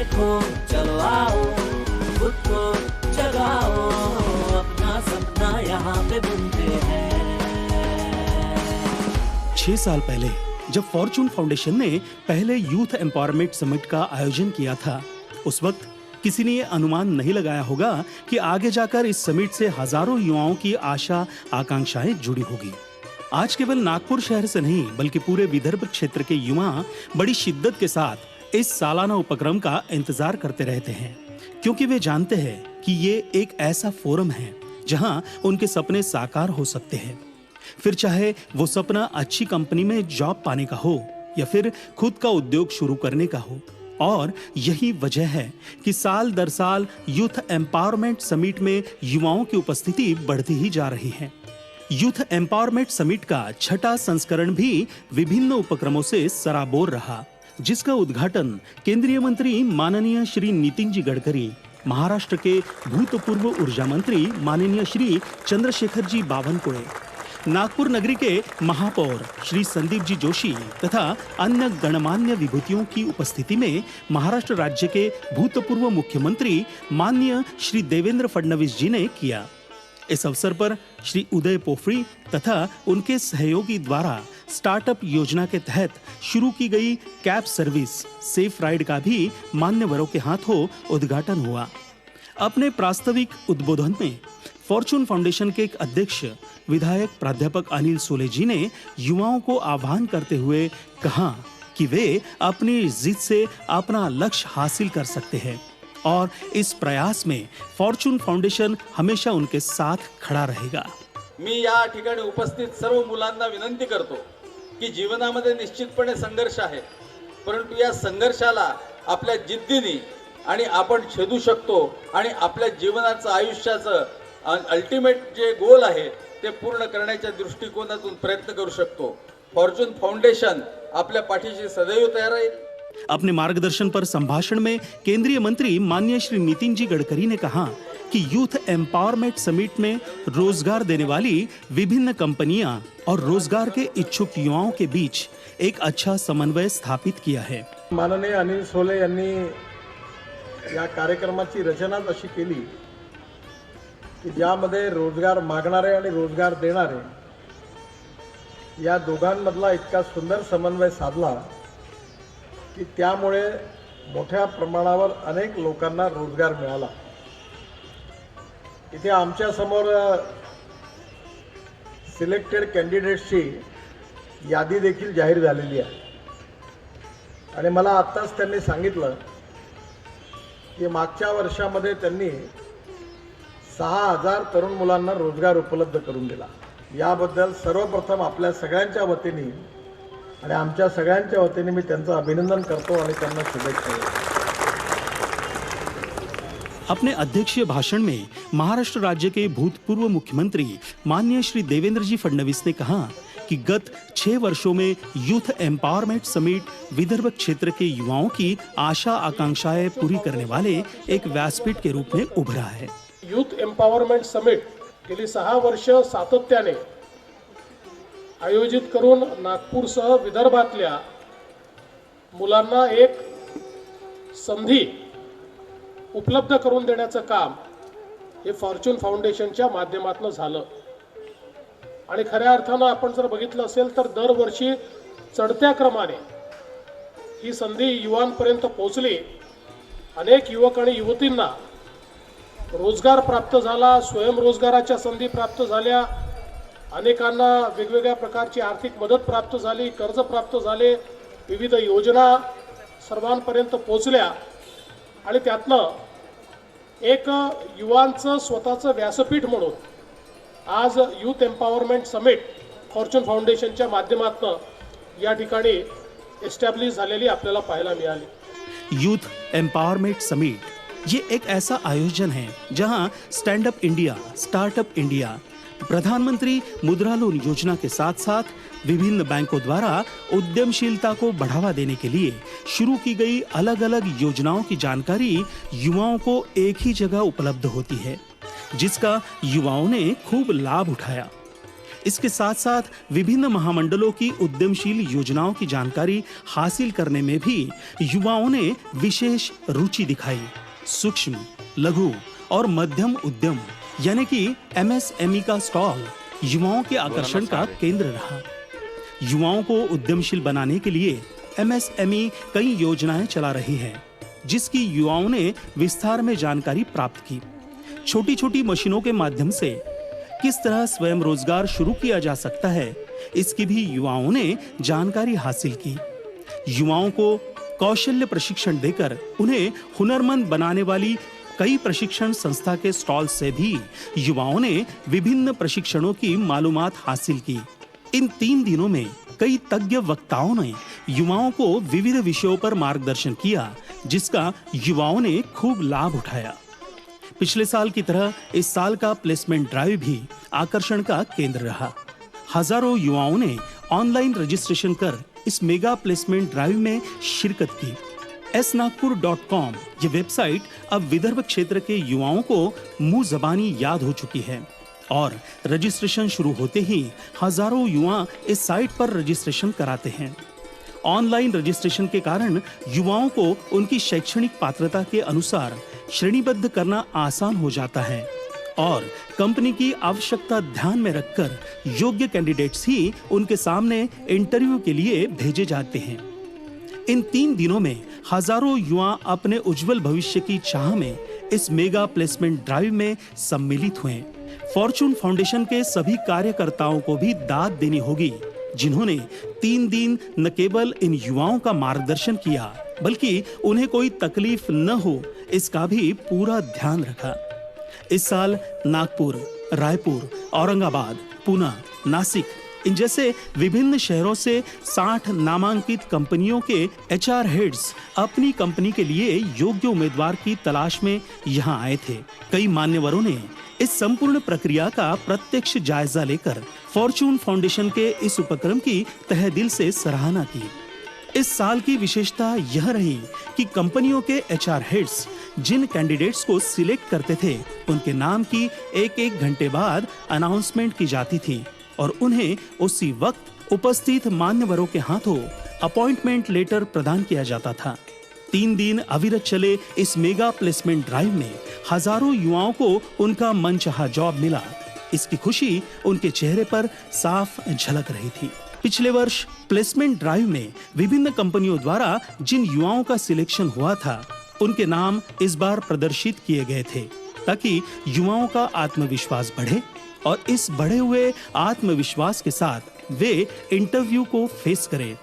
देखो चलो आओ, खुद को जगाओ, अपना सपना यहाँ पे बुनते हैं। 6 साल पहले जब फॉर्चून फाउंडेशन ने पहले यूथ एम्पावरमेंट समिट का आयोजन किया था, उस वक्त किसी ने ये अनुमान नहीं लगाया होगा कि आगे जाकर इस समिट से हजारों युवाओं की आशा आकांक्षाएं जुड़ी होगी। आज केवल नागपुर शहर से नहीं बल्कि पूरे विदर्भ क्षेत्र के युवा बड़ी शिद्दत के साथ इस सालाना उपक्रम का इंतजार करते रहते हैं, क्योंकि वे जानते हैं कि ये एक ऐसा फोरम है जहां उनके सपने साकार हो सकते हैं। फिर चाहे वो सपना अच्छी कंपनी में जॉब पाने का हो या फिर खुद का उद्योग शुरू करने का हो। और यही वजह है कि साल दर साल यूथ एम्पावरमेंट समिट में युवाओं की उपस्थिति बढ़ती ही जा रही है। यूथ एम्पावरमेंट समिट का 6वां संस्करण भी विभिन्न उपक्रमों से सराबोर रहा, जिसका उद्घाटन केंद्रीय मंत्री माननीय श्री नितिन जी गडकरी, महाराष्ट्र के भूतपूर्व ऊर्जा मंत्री माननीय श्री चंद्रशेखर जी बावनकुळे, नागपुर नगरी के महापौर श्री संदीप जी जोशी तथा अन्य गणमान्य विभूतियों की उपस्थिति में महाराष्ट्र राज्य के भूतपूर्व मुख्यमंत्री माननीय श्री देवेंद्र फडणवीस जी ने किया। इस अवसर पर श्री उदय पोफरी तथा उनके सहयोगी द्वारा स्टार्टअप योजना के तहत शुरू की गई कैब सर्विस सेफ राइड का भी मान्यवरों के हाथों उद्घाटन हुआ। अपने प्रास्ताविक उद्बोधन में फॉर्चून फाउंडेशन के एक अध्यक्ष विधायक प्राध्यापक अनिल सोले जी ने युवाओं को आह्वान करते हुए कहा कि वे अपनी जिद से अपना लक्ष्य हासिल कर सकते हैं और इस प्रयास में फॉर्चून फाउंडेशन हमेशा उनके साथ खड़ा रहेगा। मी या ठिकाणी उपस्थित सर्व मुलांना विनंती करतो की जीवनामध्ये निश्चितपणे संघर्ष आहे, परंतु या संघर्षाला आपल्या जिद्दीने आणि आपण छेदू शकतो आणि आपल्या जीवनाचं आयुष्याचं अल्टिमेट जे गोल आहे ते पूर्ण करण्याच्या दृष्टिकोनातून प्रयत्न करू शकतो। फॉर्चून फाउंडेशन आपल्या पाठीशी सदैव तयार आहे। अपने मार्गदर्शन पर संभाषण में केंद्रीय मंत्री माननीय श्री नितिन जी गडकरी ने कहा कि यूथ एम्पावरमेंट समिट में रोजगार देने वाली विभिन्न कंपनियां और रोजगार के इच्छुक युवाओं के बीच एक अच्छा समन्वय स्थापित किया है। माननीय अनिल सोले यांनी या कार्यक्रमाची रचना अशी केली की ज्यामध्ये रोजगार मागणारे आणि रोजगार देणारे या दोघांमधला इतका सुंदर समन्वय साधला की त्यामुळे मोठ्या प्रमाणावर अनेक लोकांना रोजगार मिळाला। इथे आमच्या समोर सिलेक्टेड कॅन्डिडेट्सची यादी देखील जाहीर झालेली आहे आणि मला आत्ताच त्यांनी सांगितलं की मागच्या वर्षामध्ये त्यांनी 6000 तरुण मुलांना रोजगार उपलब्ध करून दिला। याबद्दल सर्वप्रथम आपल्या सगळ्यांच्या वतीने आणि आमच्या सगळ्यांच्या वतीने मी त्यांचं अभिनंदन करतो आणि त्यांना शुभेच्छा देतो। अपने अध्यक्षीय भाषण में महाराष्ट्र राज्य के भूतपूर्व मुख्यमंत्री माननीय श्री देवेंद्र जी फडणवीस ने कहा कि गत 6 वर्षों में यूथ एम्पावरमेंट समिट विदर्भ क्षेत्र के युवाओं की आशा आकांक्षाएं पूरी करने वाले एक व्यासपीठ के रूप में उभरा है। यूथ एम्पावरमेंट समिट गेली 6 वर्ष सातत्याने आयोजित करून नागपूरसह विदर्भातल्या मुलांना एक संधी उपलब्ध करून देण्याचं काम हे फॉर्च्यून फाउंडेशनच्या माध्यमातून झालं आणि खऱ्या अर्थानं आपण जर बघितलं असेल तर दरवर्षी चढत्या क्रमाने ही संधी युवांपर्यंत पोहोचली। अनेक युवक आणि युवतींना रोजगार प्राप्त झाला, स्वयंरोजगाराच्या संधी प्राप्त झाल्या, अनेकांना वेगवेगळ्या प्रकारची आर्थिक मदत प्राप्त झाली, कर्ज प्राप्त झाले, विविध योजना सर्वांपर्यंत पोहोचल्या आणि त्यातनं एक युवांचं स्वतःचं व्यासपीठ म्हणून आज यूथ एम्पावरमेंट समिट फॉर्च्यून फाउंडेशनच्या माध्यमातून या ठिकाणी एस्टॅब्लिश झालेली आपल्याला पाहायला मिळाली। यूथ एम्पावरमेंट समिट ये एक ऐसा आयोजन है जहां stand up India, startup India, प्रधानमंत्री मुद्रा लोन योजना के साथ साथ विभिन्न बैंकों द्वारा उद्यमशीलता को बढ़ावा देने के लिए शुरू की गई अलग अलग योजनाओं की जानकारी युवाओं को एक ही जगह उपलब्ध होती है, जिसका युवाओं ने खूब लाभ उठाया। इसके साथ साथ विभिन्न महामंडलों की उद्यमशील योजनाओं की जानकारी हासिल करने में भी युवाओं ने विशेष रुचि दिखाई। सूक्ष्म, लघु और मध्यम उद्यम यानी कि MSME का स्टॉल युवाओं के आकर्षण का केंद्र रहा। युवाओं को उद्यमशील बनाने के लिए MSME कई योजनाएं चला रही है, जिसकी युवाओं ने विस्तार में जानकारी प्राप्त की। छोटी छोटी मशीनों के माध्यम से किस तरह स्वयं रोजगार शुरू किया जा सकता है, इसकी भी युवाओं ने जानकारी हासिल की। युवाओं को कौशल्य प्रशिक्षण देकर उन्हें हुनरमंद बनाने वाली कई प्रशिक्षण संस्था के स्टॉल से भी युवाओं ने विभिन्न प्रशिक्षणों की मालूमात हासिल की। इन 3 दिनों में कई तज्ञ वक्ताओं ने युवाओं को विविध विषयों पर मार्गदर्शन किया, जिसका युवाओं ने खूब लाभ उठाया। पिछले साल की तरह इस साल का प्लेसमेंट ड्राइव भी आकर्षण का केंद्र रहा। हजारों युवाओं ने ऑनलाइन रजिस्ट्रेशन कर इस मेगा प्लेसमेंट ड्राइव में शिरकत की। snagpur.com ये वेबसाइट अब विदर्भ क्षेत्र के युवाओं को मुंह जबानी याद हो चुकी है और रजिस्ट्रेशन शुरू होते ही हजारों युवा इस साइट पर रजिस्ट्रेशन कराते हैं। ऑनलाइन रजिस्ट्रेशन के कारण युवाओं को उनकी शैक्षणिक पात्रता के अनुसार श्रेणीबद्ध करना आसान हो जाता है और कंपनी की आवश्यकता ध्यान में रखकर योग्य कैंडिडेट्स ही उनके सामने इंटरव्यू के लिए भेजे जाते हैं। इन 3 दिनों में हजारों युवा अपने उज्जवल भविष्य की चाह में इस मेगा प्लेसमेंट ड्राइव में सम्मिलित हुए। फॉर्चून फाउंडेशन के सभी कार्यकर्ताओं को भी दाद देनी होगी, जिन्होंने 3 दिन न केवल इन युवाओं का मार्गदर्शन किया, बल्कि उन्हें कोई तकलीफ न हो इसका भी पूरा ध्यान रखा। इस साल नागपुर, रायपुर, औरंगाबाद, पुणे, नासिक इन जैसे विभिन्न शहरों से 60 नामांकित कंपनियों के HR हेड्स अपनी कंपनी के लिए योग्य उम्मीदवार की तलाश में यहां आए थे। कई मान्यवरों ने इस संपूर्ण प्रक्रिया का प्रत्यक्ष जायजा लेकर फॉर्चून फाउंडेशन के इस उपक्रम की तहे दिल से सराहना की। इस साल की विशेषता यह रही कि कंपनियों के HR हेड्स जिन कैंडिडेट्स को सिलेक्ट करते थे, उनके नाम की एक घंटे बाद अनाउंसमेंट की जाती थी और उन्हें उसी वक्त उपस्थित मान्यवरों के हाथों अपॉइंटमेंट लेटर प्रदान किया जाता था। 3 दिन अविरत चले इस मेगा प्लेसमेंट ड्राइव में हजारों युवाओं को उनका मनचाहा जॉब मिला। इसकी खुशी उनके चेहरे पर साफ झलक रही थी। पिछले वर्ष प्लेसमेंट ड्राइव में विभिन्न कंपनियों द्वारा जिन युवाओं का सिलेक्शन हुआ था, उनके नाम इस बार प्रदर्शित किए गए थे, ताकि युवाओं का आत्मविश्वास बढ़े और इस बढ़े हुए आत्मविश्वास के साथ वे इंटरव्यू को फेस करें।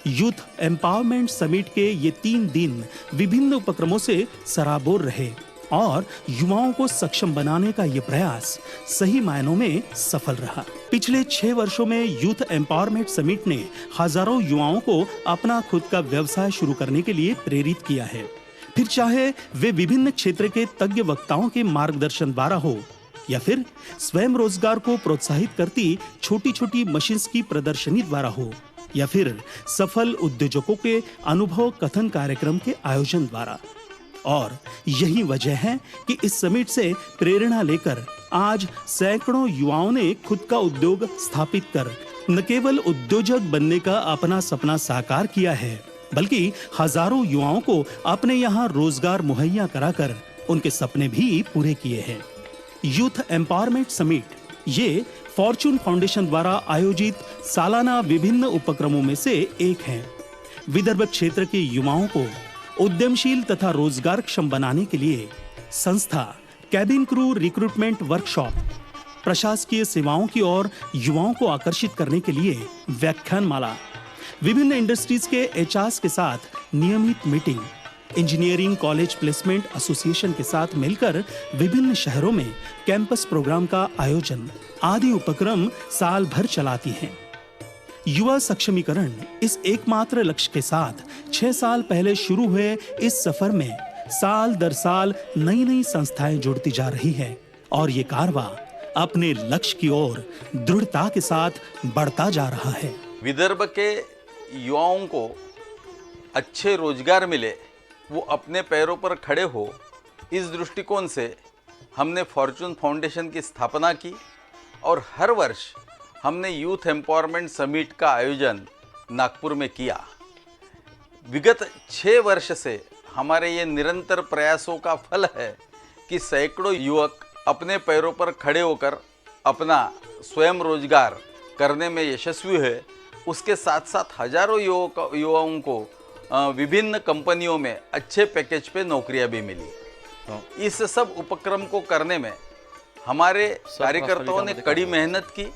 यूथ एम्पावरमेंट समिट के ये 3 दिन विभिन्न उपक्रमों से सराबोर रहे और युवाओं को सक्षम बनाने का ये प्रयास सही मायनों में सफल रहा। पिछले 6 वर्षों में यूथ एम्पावरमेंट समिट ने हजारों युवाओं को अपना खुद का व्यवसाय शुरू करने के लिए प्रेरित किया है। फिर चाहे वे विभिन्न क्षेत्र के तज्ञ वक्ताओं के मार्गदर्शन द्वारा हो या फिर स्वयं रोजगार को प्रोत्साहित करती छोटी छोटी मशीन्स की प्रदर्शनी द्वारा हो या फिर सफल उद्योजकों के अनुभव कथन कार्यक्रम के आयोजन द्वारा। और यही वजह है कि इस समिट से प्रेरणा लेकर आज सैकड़ों युवाओं ने खुद का उद्योग स्थापित कर न केवल उद्योजक बनने का अपना सपना साकार किया है, बल्कि हजारों युवाओं को अपने यहाँ रोजगार मुहैया कराकर उनके सपने भी पूरे किए हैं। यूथ एम्पावरमेंट समिट ये फॉर्चून फाउंडेशन द्वारा आयोजित सालाना विभिन्न उपक्रमों में से एक है। विदर्भ क्षेत्र के युवाओं को उद्यमशील तथा रोजगारक्षम बनाने के लिए संस्था कैबिन क्रू रिक्रूटमेंट वर्कशॉप, प्रशासकीय सेवाओं की ओर युवाओं को आकर्षित करने के लिए व्याख्यानमाला, विभिन्न इंडस्ट्रीज के HRs के साथ नियमित meeting, engineering college placement association के साथ मिलकर विभिन्न शहरों में कैंपस प्रोग्राम का आयोजन आदि उपक्रम साल भर चलाती हैं। युवा सक्षमीकरण इस एकमात्र लक्ष्य के साथ 6 साल पहले शुरू हुए इस सफर में साल दर साल नई नई संस्थाएं जुड़ती जा रही है और ये कारवां अपने लक्ष्य की ओर दृढ़ता के साथ बढ़ता जा रहा है। विदर्भ के युवाओं को अच्छे रोजगार मिले, वो अपने पैरों पर खड़े हो, इस दृष्टिकोण से हमने फॉर्चून फाउंडेशन की स्थापना की और हर वर्ष हमने यूथ एम्पावरमेंट समिट का आयोजन नागपुर में किया। विगत 6 वर्ष से हमारे ये निरंतर प्रयासों का फल है कि सैकड़ों युवक अपने पैरों पर खड़े होकर अपना स्वयं रोजगार करने में यशस्वी है। उसके साथ साथ हजारों युवाओं को विभिन्न कंपनियों में अच्छे पैकेज पे नौकरियां भी मिली। इस सब उपक्रम को करने में हमारे कार्यकर्ताओं ने कड़ी मेहनत की।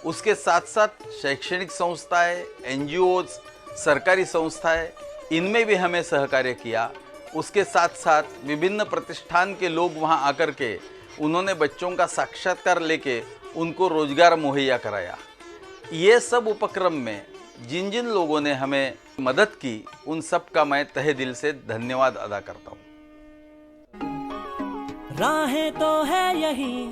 उसके साथ साथ शैक्षणिक संस्थाएं, NGOs, सरकारी संस्थाएं, इनमें भी हमें सहकार्य किया। उसके साथ साथ विभिन्न प्रतिष्ठान के लोग वहां आकर के उन्होंने बच्चों का साक्षात्कार लेके उनको रोजगार मुहैया कराया। ये सब उपक्रम में जिन जिन लोगों ने हमें मदद की उन सब का मैं तहे दिल से धन्यवाद अदा करता हूँ। राहें तो है यही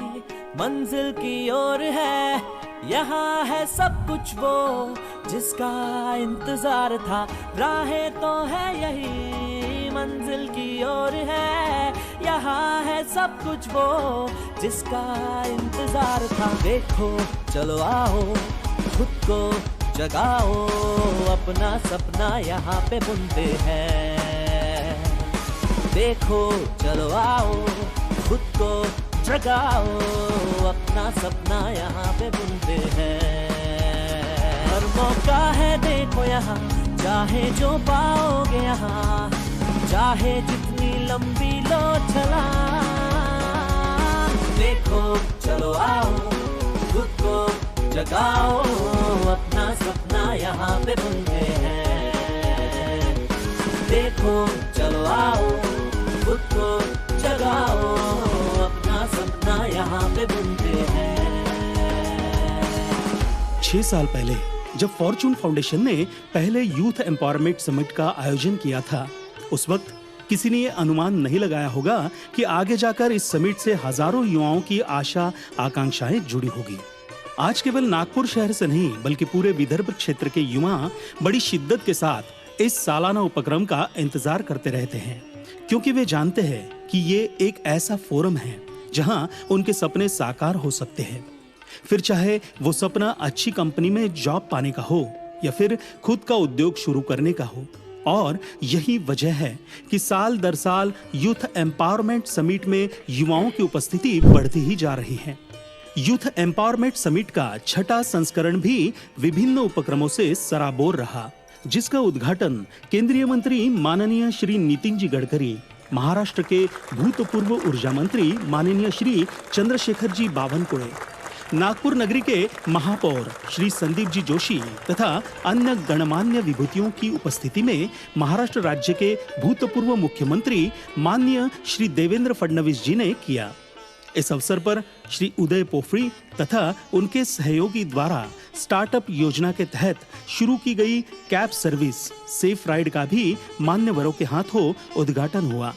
मंजिल की ओर है, यहाँ है सब कुछ वो जिसका इंतजार था। राहें तो है यही मंजिल की ओर है, यहाँ है सब कुछ वो जिसका इंतजार था। देखो चलो आओ खुद को जगाओ, अपना सपना यहाँ पे बुनते हैं। देखो चलो आओ खुद को जगाओ, अपना सपना यहाँ पे बुनते हैं। हर मौका है देखो यहाँ, चाहे जो पाओगे यहाँ, चाहे जितनी लंबी लो चला। देखो चलो आओ खुद को जगाओ, अपना सपना यहाँ पे बुनते हैं। देखो चलो आओ खुद को जगाओ, अपना सपना यहाँ पे बुनते हैं। 6 साल पहले जब फॉर्चून फाउंडेशन ने पहले यूथ एम्पावरमेंट समिट का आयोजन किया था, उस वक्त किसी ने ये अनुमान नहीं लगाया होगा कि आगे जाकर इस समिट से हजारों युवाओं की आशा आकांक्षाएं जुड़ी होगी। आज केवल नागपुर शहर से नहीं बल्कि पूरे विदर्भ क्षेत्र के युवा बड़ी शिद्दत के साथ इस सालाना उपक्रम का इंतजार करते रहते हैं, क्योंकि वे जानते हैं कि ये एक ऐसा फोरम है जहां उनके सपने साकार हो सकते हैं। फिर चाहे वो सपना अच्छी कंपनी में जॉब पाने का हो या फिर खुद का उद्योग शुरू करने का हो। और यही वजह है कि साल दर साल यूथ एम्पावरमेंट समिट में युवाओं की उपस्थिति बढ़ती ही जा रही है। यूथ एम्पावरमेंट समिट का 6वां संस्करण भी विभिन्न उपक्रमों से सराबोर रहा, जिसका उद्घाटन केंद्रीय मंत्री माननीय श्री नितिन जी गडकरी, महाराष्ट्र के भूतपूर्व ऊर्जा मंत्री माननीय श्री चंद्रशेखर जी बावनकुळे, नागपुर नगरी के महापौर श्री संदीप जी जोशी तथा अन्य गणमान्य विभूतियों की उपस्थिति में महाराष्ट्र राज्य के भूतपूर्व मुख्यमंत्री माननीय श्री देवेंद्र फडणवीस जी ने किया। इस अवसर पर श्री उदय पोफरी तथा उनके सहयोगी द्वारा स्टार्टअप योजना के तहत शुरू की गई कैब सर्विस सेफ राइड का भी मान्यवरों के हाथों उद्घाटन हुआ।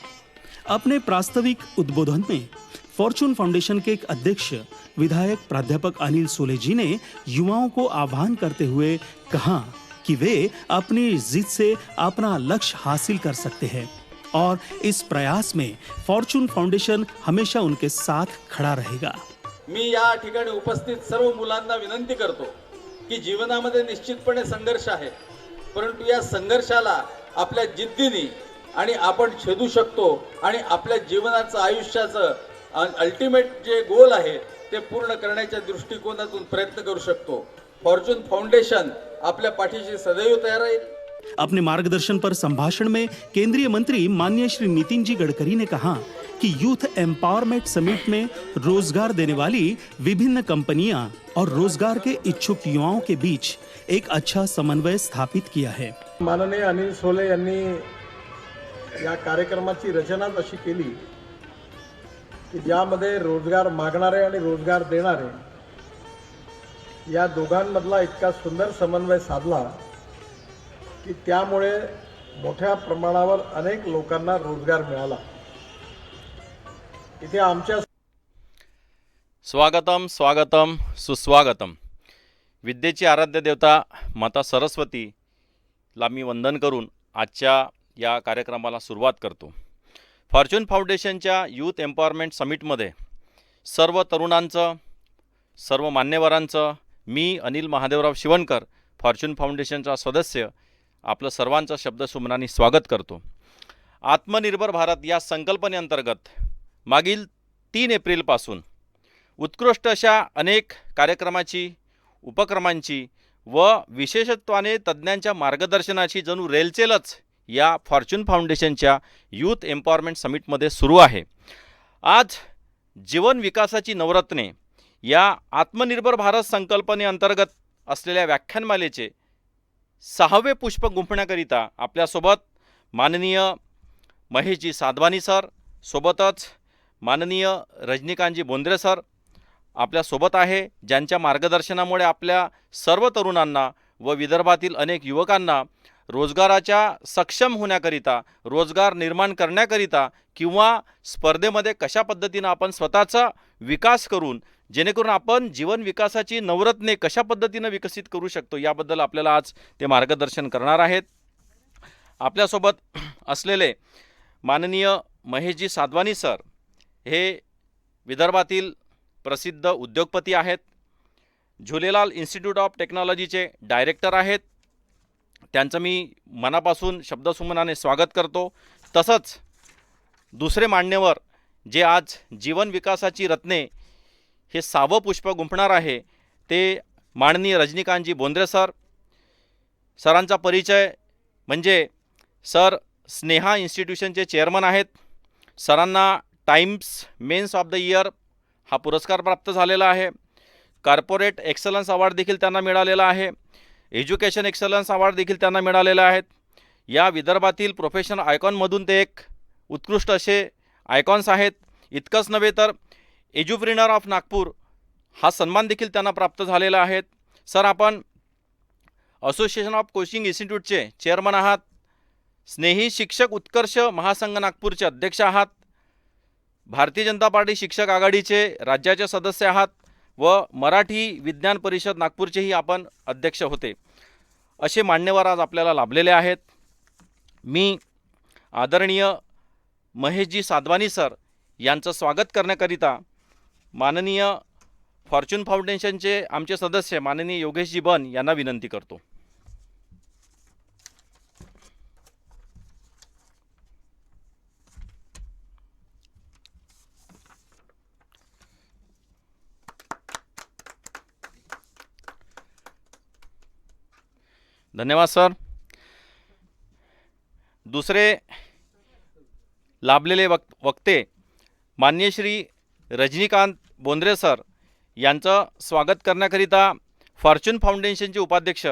अपने प्रास्ताविक उद्बोधन में फॉर्चून फाउंडेशन के एक अध्यक्ष विधायक प्राध्यापक अनिल सोले जी ने युवाओं को आह्वान करते हुए कहा कि वे अपनी जिद से अपना लक्ष्य हासिल कर सकते हैं और इस प्रयास में फॉर्चून फाउंडेशन हमेशा उनके साथ खड़ा रहेगा। मी या ठिकाणी उपस्थित सर्व मुलांना विनंती करतो की जीवनामध्ये निश्चितपणे संघर्ष आहे, परंतु या संघर्षाला आपल्या जिद्दीने आणि आपण छेदू शकतो आणि आपल्या जीवनाचं आयुष्याचं अल्टिमेट जे गोल आहे ते पूर्ण करण्याच्या दृष्टिकोनातून प्रयत्न करू शकतो। फॉर्च्यून फाउंडेशन आपल्या पाठीशी सदैव तयार आहे। अपने मार्गदर्शन पर संभाषण में केंद्रीय मंत्री माननीय श्री नितिन जी गडकरी ने कहा कि यूथ एम्पावरमेंट समिट में रोजगार देने वाली विभिन्न कंपनियां और रोजगार के इच्छुक युवाओं के बीच एक अच्छा समन्वय स्थापित किया है। माननीय अनिल सोले यांनी या कार्यक्रमाची रचना अशी केली की ज्यामध्ये रोजगार मागणारे आणि रोजगार देणारे या दोघांमधला इतका सुंदर समन्वय साधला की त्यामुळे मोठ्या प्रमाणावर अनेक लोकांना रोजगार मिळाला। इथे आमच्या स्वागतम स्वागतम सुस्वागतम। विद्येची आराध्य देवता माता सरस्वतीला मी वंदन करून आजच्या या कार्यक्रमाला सुरुवात करतो। फॉर्च्यून फाउंडेशनच्या यूथ एम्पॉवरमेंट समिटमध्ये सर्व तरुणांचं, सर्व मान्यवरांचं, मी अनिल महादेवराव शिवणकर, फॉर्च्यून फाउंडेशनचा सदस्य, आपलं सर्वांचं शब्दसुमनाने स्वागत करतो. आत्मनिर्भर भारत या संकल्पनेअंतर्गत मागील 3 एप्रिलपासून उत्कृष्ट अशा अनेक कार्यक्रमाची, उपक्रमांची व विशेषत्वाने तज्ज्ञांच्या मार्गदर्शनाची जणू रेलचेलच या फॉर्च्यून फाउंडेशनच्या यूथ एम्पॉवरमेंट समिटमध्ये सुरू आहे. आज जीवन विकासाची नवरत्ने या आत्मनिर्भर भारत संकल्पनेअंतर्गत असलेल्या व्याख्यानमालेचे 6वे पुष्प गुंफण्याकरिता आपल्यासोबत माननीय महेशजी साधवानी सर, सोबतच माननीय रजनीकांतजी बोंद्रे सर आपल्यासोबत आहे, ज्यांच्या मार्गदर्शनामुळे आपल्या सर्व तरुणांना व विदर्भातील अनेक युवकांना रोजगाराच्या सक्षम होण्याकरिता, रोजगार निर्माण करण्याकरिता किंवा स्पर्धेमध्ये कशा पद्धतीनं आपण स्वतःचा विकास करून जेणेकरून आपण जीवन विकासाची नवरत्ने कशा पद्धतीनं विकसित करू शकतो याबद्दल आपल्याला आज ते मार्गदर्शन करणार आहेत. आपल्यासोबत असलेले माननीय महेशजी साधवानी सर हे विदर्भातील प्रसिद्ध उद्योगपती आहेत, झुलेलाल इन्स्टिट्यूट ऑफ टेक्नॉलॉजीचे डायरेक्टर आहेत. त्यांचं मी मनापासून शब्दसुमनाने स्वागत करतो. तसंच दुसरे मान्यवर जे आज जीवन विकासाची रत्ने हे 6वं पुष्प गुंफणार आहे ते माननीय रजनीकांतजी बोंद्रे सर. सरांचा परिचय म्हणजे सर स्नेहा इन्स्टिट्यूशनचे चेअरमन आहेत. सरांना Times men's of the year हा पुरस्कार प्राप्त झालेला आहे. कॉर्पोरेट एक्सलन्स अवॉर्ड देखील त्यांना मिळालेला आहे. एज्युकेशन एक्सलन्स अवॉर्ड देखील त्यांना मिळालेला आहेत. या विदर्भातील प्रोफेशनल आयकॉनमधून ते एक उत्कृष्ट असे आयकॉन्स आहेत. इतकंच नव्हे तर एज्युप्रिनर ऑफ नागपूर हा सन्मान देखील त्यांना प्राप्त झालेला आहे. सर, आपण असोसिएशन ऑफ कोचिंग इन्स्टिट्यूटचे चेअरमन आहात, स्नेही शिक्षक उत्कर्ष महासंघ नागपूरचे अध्यक्ष आहात, भारतीय जनता पार्टी शिक्षक आघाडीचे राज्याचे सदस्य आहात व मराठी विज्ञान परिषद नागपूरचेही आपण अध्यक्ष होते. असे मान्यवर आज आपल्याला लाभलेले आहेत. मी आदरणीय महेशजी साधवानी सर यांचं स्वागत करण्याकरिता माननीय फॉर्च्यून फाउंडेशनचे आमचे सदस्य माननीय योगेशजी बन यांना विनंती करतो. धन्यवाद सर. दुसरे लाभलेले वक्ते माननीय श्री रजनीकांत बोंद्रे सर यांचं स्वागत करण्याकरिता फॉर्च्यून फाउंडेशनचे उपाध्यक्ष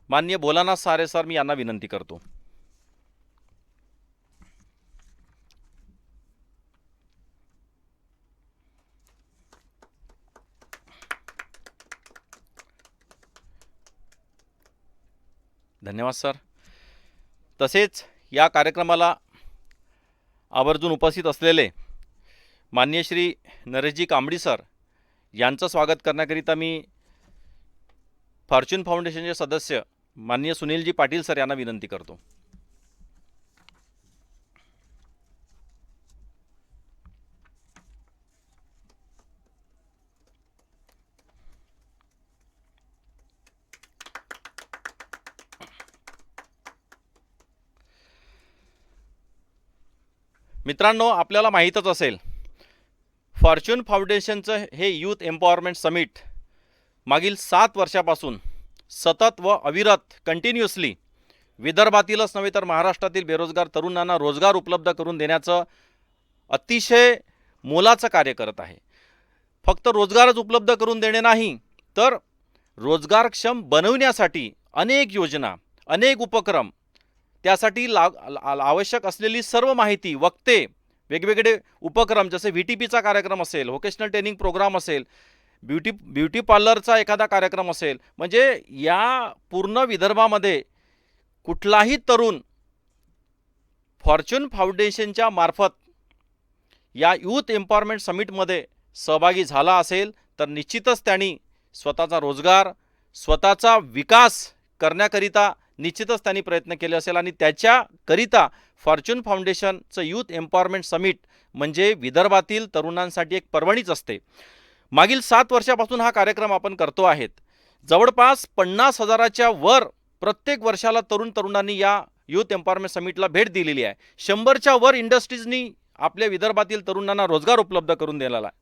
माननीय भोलानाथ सारे सर मी यांना विनंती करतो. धन्यवाद सर. तसेच या कार्यक्रमाला आवर्जून उपस्थित असलेले माननीय श्री नरेशजी कांबडी सर यांचं स्वागत करण्याकरिता मी फॉर्च्यून फाउंडेशनचे सदस्य माननीय सुनीलजी पाटील सर यांना विनंती करतो. मित्रांनो, आपल्याला माहीतच असेल फॉर्च्यून फाउंडेशनचं हे यूथ एम्पॉवरमेंट समिट मागील 7 वर्षापासून सतत व अविरत कंटिन्युअसली विदर्भातीलच नव्हे तर महाराष्ट्रातील बेरोजगार तरुणांना रोजगार उपलब्ध करून देण्याचं अतिशय मोलाचं कार्य करत आहे. फक्त रोजगारच उपलब्ध करून देणे नाही तर रोजगारक्षम बनवण्यासाठी अनेक योजना, अनेक उपक्रम, त्यासाठी आवश्यक असलेली सर्व माहिती, वक्ते, वेगवेगळे उपक्रम जसे VTPचा कार्यक्रम असेल, व्होकेशनल ट्रेनिंग प्रोग्राम असेल, ब्युटी पार्लरचा एखादा कार्यक्रम असेल, म्हणजे या पूर्ण विदर्भामध्ये कुठलाही तरुण फॉर्च्यून फाउंडेशनच्या मार्फत या यूथ एम्पॉवरमेंट समिटमध्ये सहभागी झाला असेल तर निश्चितच त्यांनी स्वतःचा रोजगार, स्वतःचा विकास करण्याकरिता निश्चितच त्यांनी प्रयत्न केले असेल आणि त्याच्याकरिता फॉर्च्यून फाउंडेशनचं यूथ एम्पॉवरमेंट समिट म्हणजे विदर्भातील तरुणांसाठी एक पर्वणीच असते. मागील 7 वर्षापासून हा कार्यक्रम आपण करतो आहेत. जवळपास 50,000च्या वर प्रत्येक वर्षाला तरुणांनी या यूथ एम्पॉवरमेंट समिटला भेट दिलेली आहे. 100च्या वर इंडस्ट्रीजनी आपल्या विदर्भातील तरुणांना रोजगार उपलब्ध करून दिलेला आहे.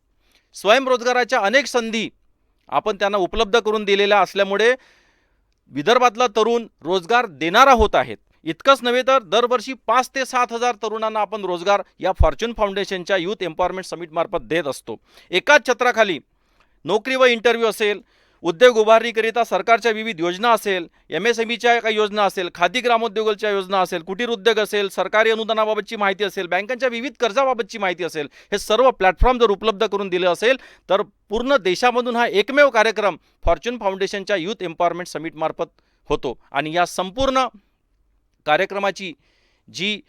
स्वयंरोजगाराच्या अनेक संधी आपण त्यांना उपलब्ध करून दिलेल्या असल्यामुळे विदर्भातला तरुण रोजगार देणारा होत आहेत. इतकंच नव्हे तर दरवर्षी 5 ते 7,000 तरुणांना आपण रोजगार या फॉर्च्यून फाउंडेशनच्या यूथ एम्पॉवरमेंट समिट मार्फत देत असतो. एकाच छत्राखाली नोकरी व इंटरव्ह्यू असेल, उद्योग उभारणीकरिता सरकारच्या विविध योजना असेल, MSMEच्या काही योजना असेल, खादी ग्रामोद्योगाच्या योजना असेल, कुटीर उद्योग असेल, सरकारी अनुदानाबाबतची माहिती असेल, बँकांच्या विविध कर्जाबाबतची माहिती असेल, हे सर्व प्लॅटफॉर्म जर उपलब्ध करून दिले असेल तर पूर्ण देशामधून हा एकमेव कार्यक्रम फॉर्च्यून फाउंडेशनच्या यूथ एम्पॉवरमेंट समिट मार्फत होतो. आणि या संपूर्ण कार्यक्रमाची जी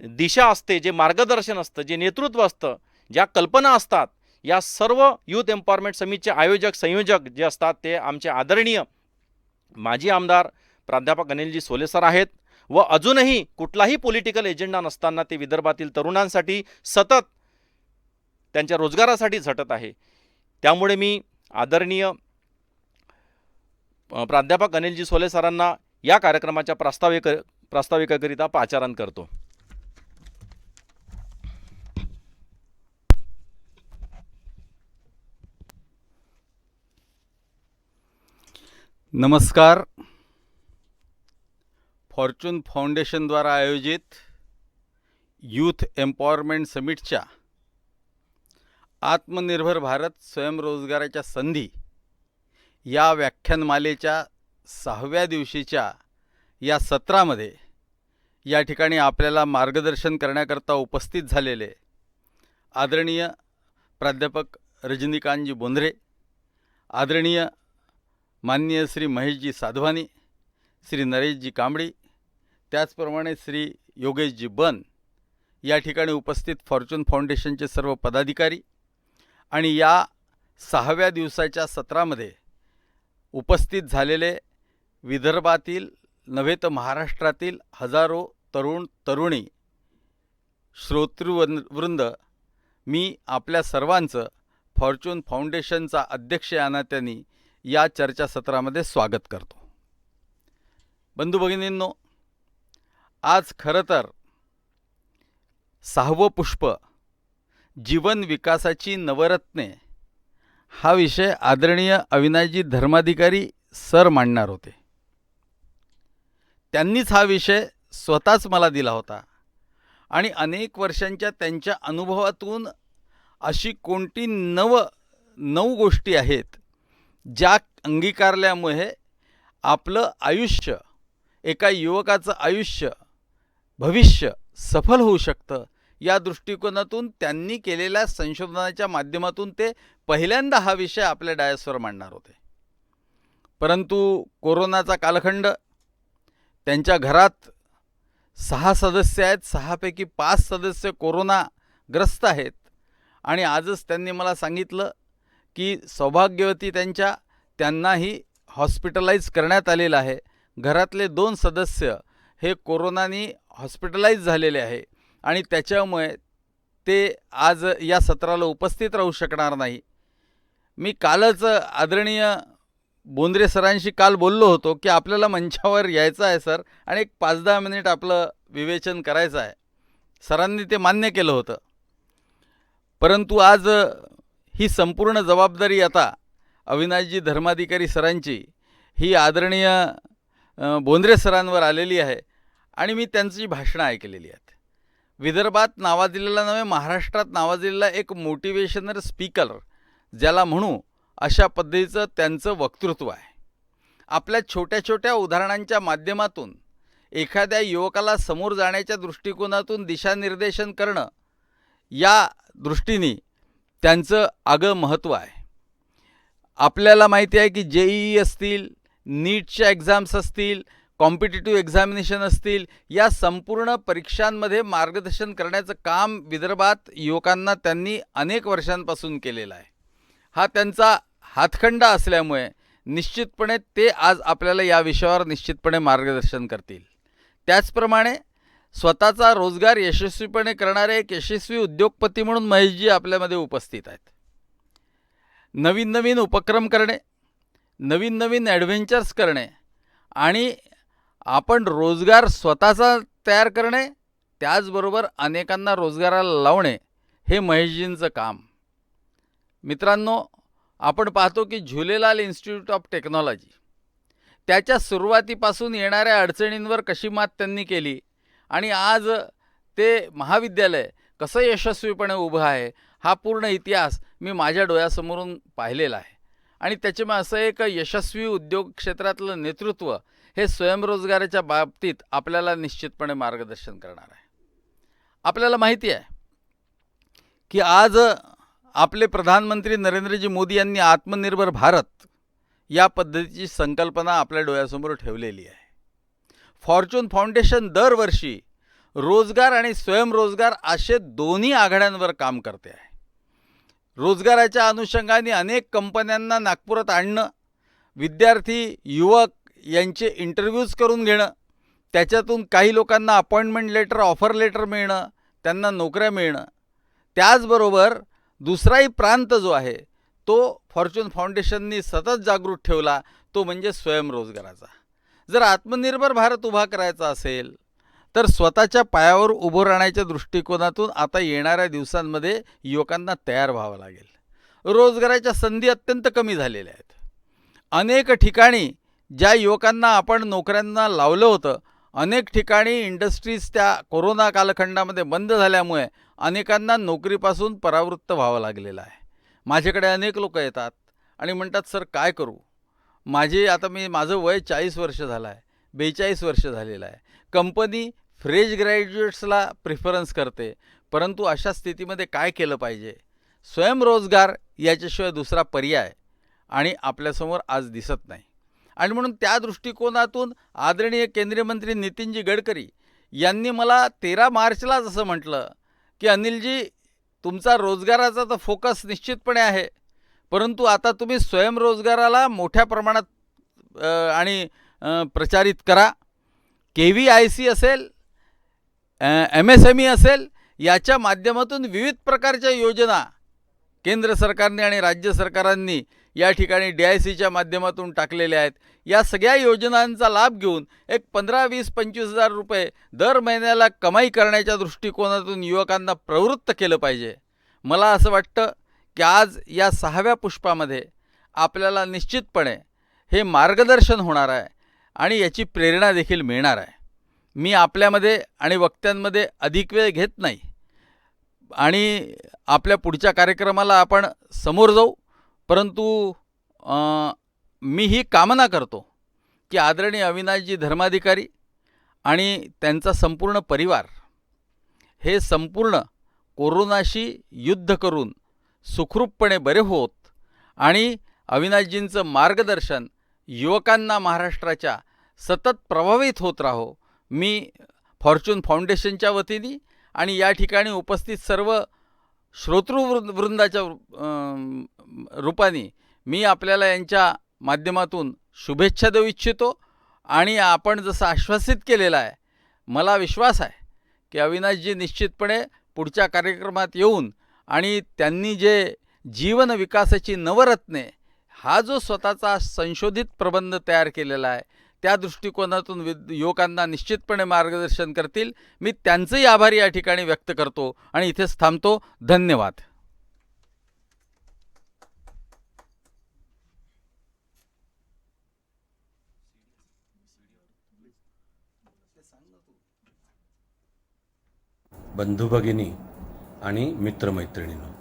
दिशा असते, जे मार्गदर्शन असतं, जे नेतृत्व असतं, ज्या कल्पना असतात, या सर्व यूथ एम्पॉवरमेंट समिटचे आयोजक संयोजक जे असतात ते आमचे आदरणीय माजी आमदार प्राध्यापक अनिलजी सोले सर आहेत. व अजूनही कुठलाही पॉलिटिकल एजेंडा नसताना ते विदर्भातील तरुणांसाठी सतत त्यांच्या रोजगारासाठी झटत आहे. त्यामुळे मी आदरणीय प्राध्यापक अनिलजी सोले सरांना या कार्यक्रमाच्या प्रास्ताविकाकरिता पाचारण करतो. नमस्कार. फॉर्च्यून फाउंडेशनद्वारा आयोजित यूथ एम्पॉवरमेंट समिटच्या आत्मनिर्भर भारत स्वयंरोजगाराच्या संधी या व्याख्यानमालेच्या 6व्या दिवशीच्या या सत्रामध्ये या ठिकाणी आपल्याला मार्गदर्शन करण्याकरता उपस्थित झालेले आदरणीय प्राध्यापक रजनीकांतजी बोंद्रे, आदरणीय माननीय श्री महेशजी साधवानी, श्री नरेशजी कांबडी, त्याचप्रमाणे श्री योगेशजी बन, या ठिकाणी उपस्थित फॉर्च्यून फाउंडेशनचे सर्व पदाधिकारी आणि या 6व्या दिवसाच्या सत्रामध्ये उपस्थित झालेले विदर्भातील नव्हे तर महाराष्ट्रातील हजारो तरुण तरुणी श्रोतृवृंद, मी आपल्या सर्वांचं फॉर्च्यून फाउंडेशनचा अध्यक्ष या नात्याने या चर्चासत्रामध्ये स्वागत करतो. बंधू भगिनींनो, आज खरं तर 6वं पुष्प जीवन विकासाची नवरत्ने हा विषय आदरणीय अविनाशजी धर्माधिकारी सर मांडणार होते. त्यांनीच हा विषय स्वतःच मला दिला होता आणि अनेक वर्षांच्या त्यांच्या अनुभवातून अशी कोणती 9 गोष्टी आहेत ज्या अंगीकारल्यामुळे आपलं आयुष्य, एका युवकाचं आयुष्य, भविष्य सफल होऊ शकतं, या दृष्टिकोनातून त्यांनी केलेल्या संशोधनाच्या माध्यमातून ते पहिल्यांदा हा विषय आपल्या डायसवर मांडणार होते. परंतु कोरोनाचा कालखंड, त्यांच्या घरात 6 सदस्य आहेत, 6 पैकी 5 सदस्य कोरोनाग्रस्त आहेत आणि आजच त्यांनी मला सांगितलं की सौभाग्यवती त्यांनाही हॉस्पिटलाइज करण्यात आलेलं आहे. घरातले 2 सदस्य हे कोरोनाने हॉस्पिटलाइज झालेले आहे आणि त्याच्यामुळे ते आज या सत्राला उपस्थित राहू शकणार नाही. मी कालच आदरणीय बोंद्रे सरांशी काल बोललो होतो की आपल्याला मंचावर यायचं आहे सर आणि एक 5-10 मिनिट आपलं विवेचन करायचं आहे. सरांनी ते मान्य केलं होतं. परंतु आज ही संपूर्ण जबाबदारी आता अविनाशजी धर्माधिकारी सरांची ही आदरणीय बोंद्रे सरांवर आलेली आहे आणि मी त्यांची भाषणं ऐकलेली आहेत. विदर्भात नावाजलेला नव्हे, महाराष्ट्रात नावाजलेला एक मोटिवेशनल स्पीकर ज्याला म्हणू, अशा पद्धतीचं त्यांचं वक्तृत्व आहे. आपल्या छोट्या छोट्या उदाहरणांच्या माध्यमातून एखाद्या युवकाला समोर जाण्याच्या दृष्टिकोनातून दिशानिर्देशन करणं, या दृष्टीने त्यांचं आगळं महत्त्व आहे. आपल्याला माहिती आहे की JEE असतील, नीटच्या एक्झाम्स असतील, कॉम्पिटिटिव्ह एक्झामिनेशन असतील, या संपूर्ण परीक्षांमध्ये मार्गदर्शन करण्याचं काम विदर्भात युवकांना त्यांनी अनेक वर्षांपासून केलेलं आहे. हा त्यांचा हातखंडा असल्यामुळे निश्चितपणे ते आज आपल्याला या विषयावर निश्चितपणे मार्गदर्शन करतील. त्याचप्रमाणे स्वतःचा रोजगार यशस्वीपणे करणारे एक यशस्वी उद्योगपती म्हणून महेशजी आपल्यामध्ये उपस्थित आहेत. नवीन नवीन उपक्रम करणे, नवीन नवीन ॲडव्हेंचर्स करणे आणि आपण रोजगार स्वतःचा तयार करणे, त्याचबरोबर अनेकांना रोजगाराला लावणे, हे महेशजींचं काम. मित्रांनो, आपण पाहतो की झुलेलाल इन्स्टिट्यूट ऑफ टेक्नॉलॉजी, त्याच्या सुरुवातीपासून येणाऱ्या अडचणींवर कशी मात त्यांनी केली आणि आज ते महाविद्यालय कसं यशस्वीपणे उभं आहे, हा पूर्ण इतिहास मी माझ्या डोळ्यासमोरून पाहिलेला आहे. आणि त्याच्यामुळे असं एक यशस्वी उद्योग क्षेत्रातलं नेतृत्व हे स्वयंरोजगाराच्या बाबतीत आपल्याला निश्चितपणे मार्गदर्शन करणार आहे. आपल्याला माहिती आहे की आज आपले प्रधानमंत्री नरेंद्रजी मोदी यांनी आत्मनिर्भर भारत या पद्धतीची संकल्पना आपल्या डोळ्यासमोर ठेवलेली आहे. फॉर्च्यून फाउंडेशन दरवर्षी रोजगार आणि स्वयंरोजगार असे दोन्ही आघाड्यांवर काम करते आहे. रोजगाराच्या अनुषंगाने अनेक कंपन्यांना नागपुरात आणणं, विद्यार्थी युवक यांचे इंटरव्ह्यूज करून घेणं, त्याच्यातून काही लोकांना अपॉइंटमेंट लेटर, ऑफर लेटर मिळणं, त्यांना नोकऱ्या मिळणं. त्याचबरोबर दुसराही प्रांत जो आहे तो फॉर्च्यून फाउंडेशननी सतत जागृत ठेवला, तो म्हणजे स्वयंरोजगाराचा. जर आत्मनिर्भर भारत उभा करायचा असेल तर स्वतःच्या पायावर उभं राहण्याच्या दृष्टिकोनातून आता येणाऱ्या दिवसांमध्ये युवकांना तयार व्हावं लागेल. रोजगाराच्या संधी अत्यंत कमी झालेल्या आहेत. अनेक ठिकाणी ज्या युवकांना आपण नोकऱ्यांना लावलं होतं, अनेक ठिकाणी इंडस्ट्रीज त्या कोरोना कालखंडामध्ये बंद झाल्यामुळे अनेकांना नोकरीपासून परावृत्त व्हावं लागलेलं आहे. माझ्याकडे अनेक लोक येतात आणि म्हणतात, सर काय करू, माझं वय 40 वर्ष झालं आहे, 42 वर्ष झालेलं आहे. कंपनी फ्रेश ग्रॅज्युएट्सला प्रिफरन्स करते, परंतु अशा स्थितीमध्ये काय केलं पाहिजे? स्वयंरोजगार याच्याशिवाय दुसरा पर्याय आणि आपल्यासमोर आज दिसत नाही. आणि म्हणून त्या दृष्टिकोनातून आदरणीय केंद्रीय मंत्री नितीनजी गडकरी यांनी मला 13 मार्चला जसं म्हटलं की अनिलजी, तुमचा रोजगाराचा तर फोकस निश्चितपणे आहे, परंतु आता तुम्ही स्वयंरोजगाराला मोठ्या प्रमाणात आणि प्रचारित करा. KVIC असेल, MSME असेल, याच्या माध्यमातून विविध प्रकारच्या योजना केंद्र सरकारने आणि राज्य सरकारांनी या ठिकाणी DICच्या माध्यमातून टाकलेल्या आहेत. या सगळ्या योजनांचा लाभ घेऊन एक 15, 20, 25 हजार रुपये दर महिन्याला कमाई करण्याच्या दृष्टिकोनातून युवकांना प्रवृत्त केलं पाहिजे. मला असं वाटतं की आज या 6व्या पुष्पामध्ये आपल्याला निश्चितपणे हे मार्गदर्शन होणार आहे आणि याची प्रेरणा देखील मिळणार आहे. मी आपल्यामध्ये आणि वक्त्यांमध्ये अधिक वेळ घेत नाही आणि आपल्या पुढच्या कार्यक्रमाला आपण समोर जाऊ, परंतु मी ही कामना करतो की आदरणीय अविनाशजी धर्माधिकारी आणि त्यांचा संपूर्ण परिवार हे संपूर्ण कोरोनाशी युद्ध करून सुखरूपपणे बरे होत आणि अविनाशजींचं मार्गदर्शन युवकांना महाराष्ट्राच्या सतत प्रभावित होत राहो. मी फॉर्च्यून फाउंडेशनच्या वतीने आणि या ठिकाणी उपस्थित सर्व श्रोतृवृंदाच्या रूपाने मी आपल्याला यांच्या माध्यमातून शुभेच्छा देऊ इच्छितो. आणि आपण जसं आश्वासित केलेलं आहे, मला विश्वास आहे की अविनाशजी निश्चितपणे पुढच्या कार्यक्रमात येऊन आणि त्यांनी जे जीवन विकासाची नवरत्ने हा जो स्वतःचा संशोधित प्रबंध तयार केलेला आहे, त्या दृष्टिकोनातून युवकांना निश्चितपणे मार्गदर्शन करतील. मी त्यांचेही आभार या ठिकाणी व्यक्त करतो आणि इथेच थांबतो. धन्यवाद. बंधू भगिनी आणि मित्रमैत्रिणींनो,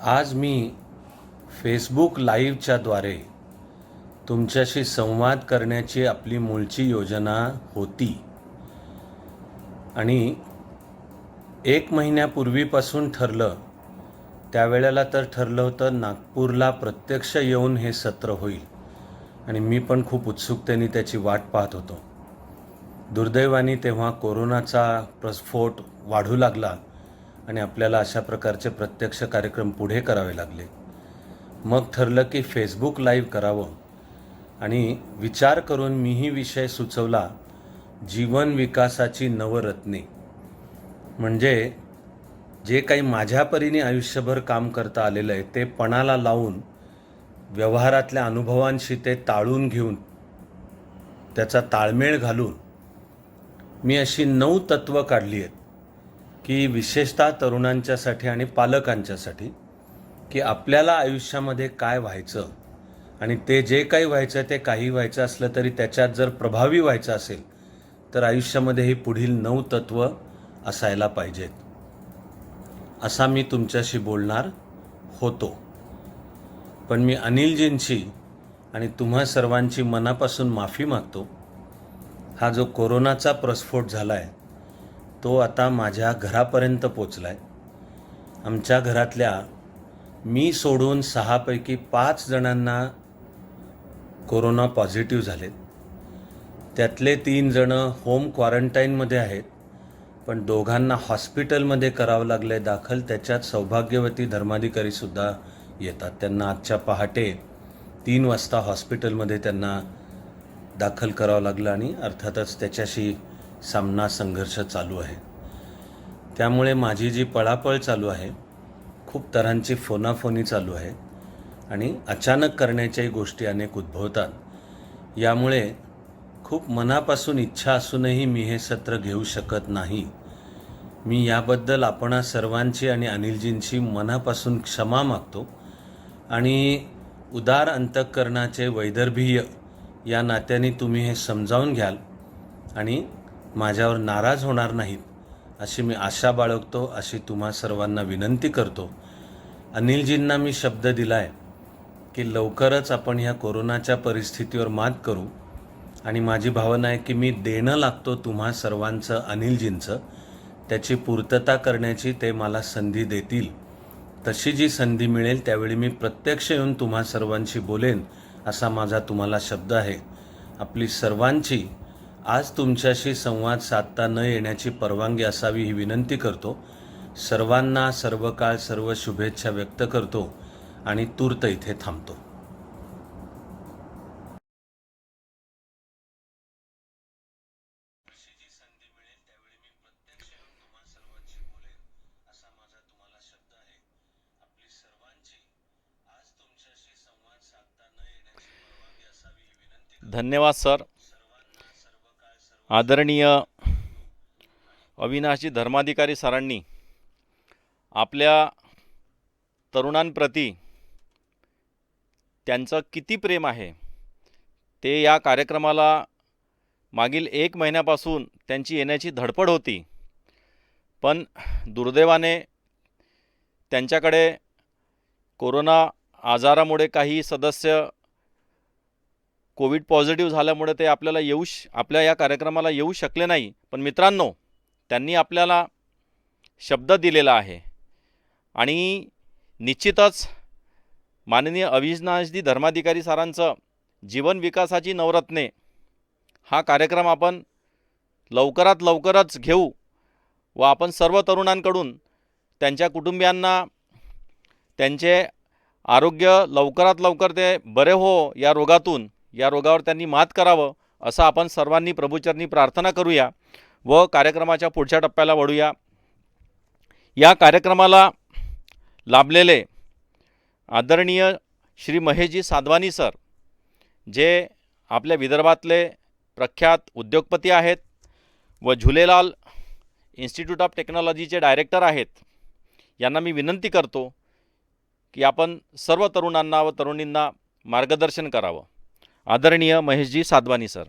आज मी फेसबुक लाईव्हच्या द्वारे तुमच्याशी संवाद करण्याची आपली मूळची योजना होती आणि 1 महिन्यापूर्वीपासून ठरलं, त्यावेळेला तर ठरलं होतं नागपूरला प्रत्यक्ष येऊन हे सत्र होईल आणि मी पण खूप उत्सुकतेने त्याची वाट पाहत होतो. दुर्दैवाने तेव्हा कोरोनाचा प्रस्फोट वाढू लागला आणि आपल्याला अशा प्रकारचे प्रत्यक्ष कार्यक्रम पुढे करावे लागले. मग ठरलं की फेसबुक लाईव्ह करावं आणि विचार करून मीही विषय सुचवला, जीवन विकासाची नवरत्ने. म्हणजे जे काही माझ्या परीने आयुष्यभर काम करता आलेलं आहे ते पणाला लावून व्यवहारातल्या अनुभवांशी ते ताळून घेऊन त्याचा ताळमेळ घालून मी अशी 9 तत्त्व काढली आहेत की विशेषतः तरुणांच्यासाठी आणि पालकांच्यासाठी, की आपल्याला आयुष्यामध्ये काय व्हायचं आणि ते जे काही व्हायचं ते काही व्हायचं असलं तरी त्याच्यात जर प्रभावी व्हायचं असेल तर आयुष्यामध्ये ही पुढील 9 तत्त्व असायला पाहिजेत. असा मी तुमच्याशी बोलणार होतो. पण मी अनिलजींची आणि तुम्हा सर्वांची मनापासून माफी मागतो. हा जो कोरोनाचा प्रस्फोट झाला आहे तो आता माझ्या घरापर्यंत पोचला आहे. आमच्या घरातल्या मी सोडून 6 पैकी 5 जणांना कोरोना पॉझिटिव्ह झालेत. त्यातले 3 जणं होम क्वारंटाईनमध्ये आहेत, पण दोघांना हॉस्पिटलमध्ये करावं लागलं दाखल. त्याच्यात सौभाग्यवती धर्माधिकारीसुद्धा येतात. त्यांना आजच्या पहाटे 3 वाजता हॉस्पिटलमध्ये त्यांना दाखल करावं लागलं आणि अर्थातच त्याच्याशी सामना संघर्ष चालू आहे. त्यामुळे माझी जी पळापळ चालू आहे, खूप तऱ्हांची फोनाफोनी चालू आहे आणि अचानक करण्याच्याही गोष्टी अनेक उद्भवतात. यामुळे खूप मनापासून इच्छा असूनही मी हे सत्र घेऊ शकत नाही. मी याबद्दल आपणा सर्वांची आणि अनिलजींची मनापासून क्षमा मागतो आणि उदार अंतःकरणाचे वैदर्भीय या नात्याने तुम्ही हे समजावून घ्याल आणि माझ्यावर नाराज होणार नाहीत अशी मी आशा बाळगतो, अशी तुम्हा सर्वांना विनंती करतो. अनिलजींना मी शब्द दिला आहे की लवकरच आपण ह्या कोरोनाच्या परिस्थितीवर मात करू आणि माझी भावना आहे की मी देणं लागतो तुम्हा सर्वांचं अनिलजींचं. त्याची पूर्तता करण्याची ते मला संधी देतील. तशी जी संधी मिळेल त्यावेळी मी प्रत्यक्ष येऊन तुम्हा सर्वांशी बोलेन असा माझा तुम्हाला शब्द आहे. आपली सर्वांची आज तुमच्याशी संवाद साधता न येण्याची परवानगी असावी ही विनंती करतो. सर्वांना सर्व काळ सर्व शुभेच्छा व्यक्त करतो आणि तूर्त इथे थांबतो. धन्यवाद सर. आदरणीय अविनाशजी धर्माधिकारी सरांनी आपल्या तरुणांप्रती त्यांचं किती प्रेम आहे ते या कार्यक्रमाला मागील 1 महिन्यापासून त्यांची येण्याची धडपड होती. पण दुर्दैवाने त्यांच्याकडे कोरोना आजारामुळे काही सदस्य कोविड पॉझिटिव्ह झाल्यामुळे ते आपल्या या कार्यक्रमाला येऊ शकले नाही. पण मित्रांनो, त्यांनी आपल्याला शब्द दिलेला आहे आणि निश्चितच माननीय अविनाशजी धर्माधिकारी सरांचं जीवन विकासाची नवरत्ने हा कार्यक्रम आपण लवकरात लवकरच घेऊ व आपण सर्व तरुणांकडून त्यांच्या कुटुंबियांना त्यांचे आरोग्य लवकरात लवकर ते बरे हो या रोगावर त्यांनी मात करावं असं आपण सर्वांनी प्रभूचरणी प्रार्थना करूया व कार्यक्रमाच्या पुढच्या टप्प्याला वळूया. या कार्यक्रमाला लाभलेले आदरणीय श्री महेशजी साधवानी सर, जे आपल्या विदर्भातले प्रख्यात उद्योगपती आहेत व झुलेलाल इन्स्टिट्यूट ऑफ टेक्नॉलॉजीचे डायरेक्टर आहेत, यांना मी विनंती करतो की आपण सर्व तरुणांना व तरुणींना मार्गदर्शन करावं. आदरणीय महेशजी साधवानी सर.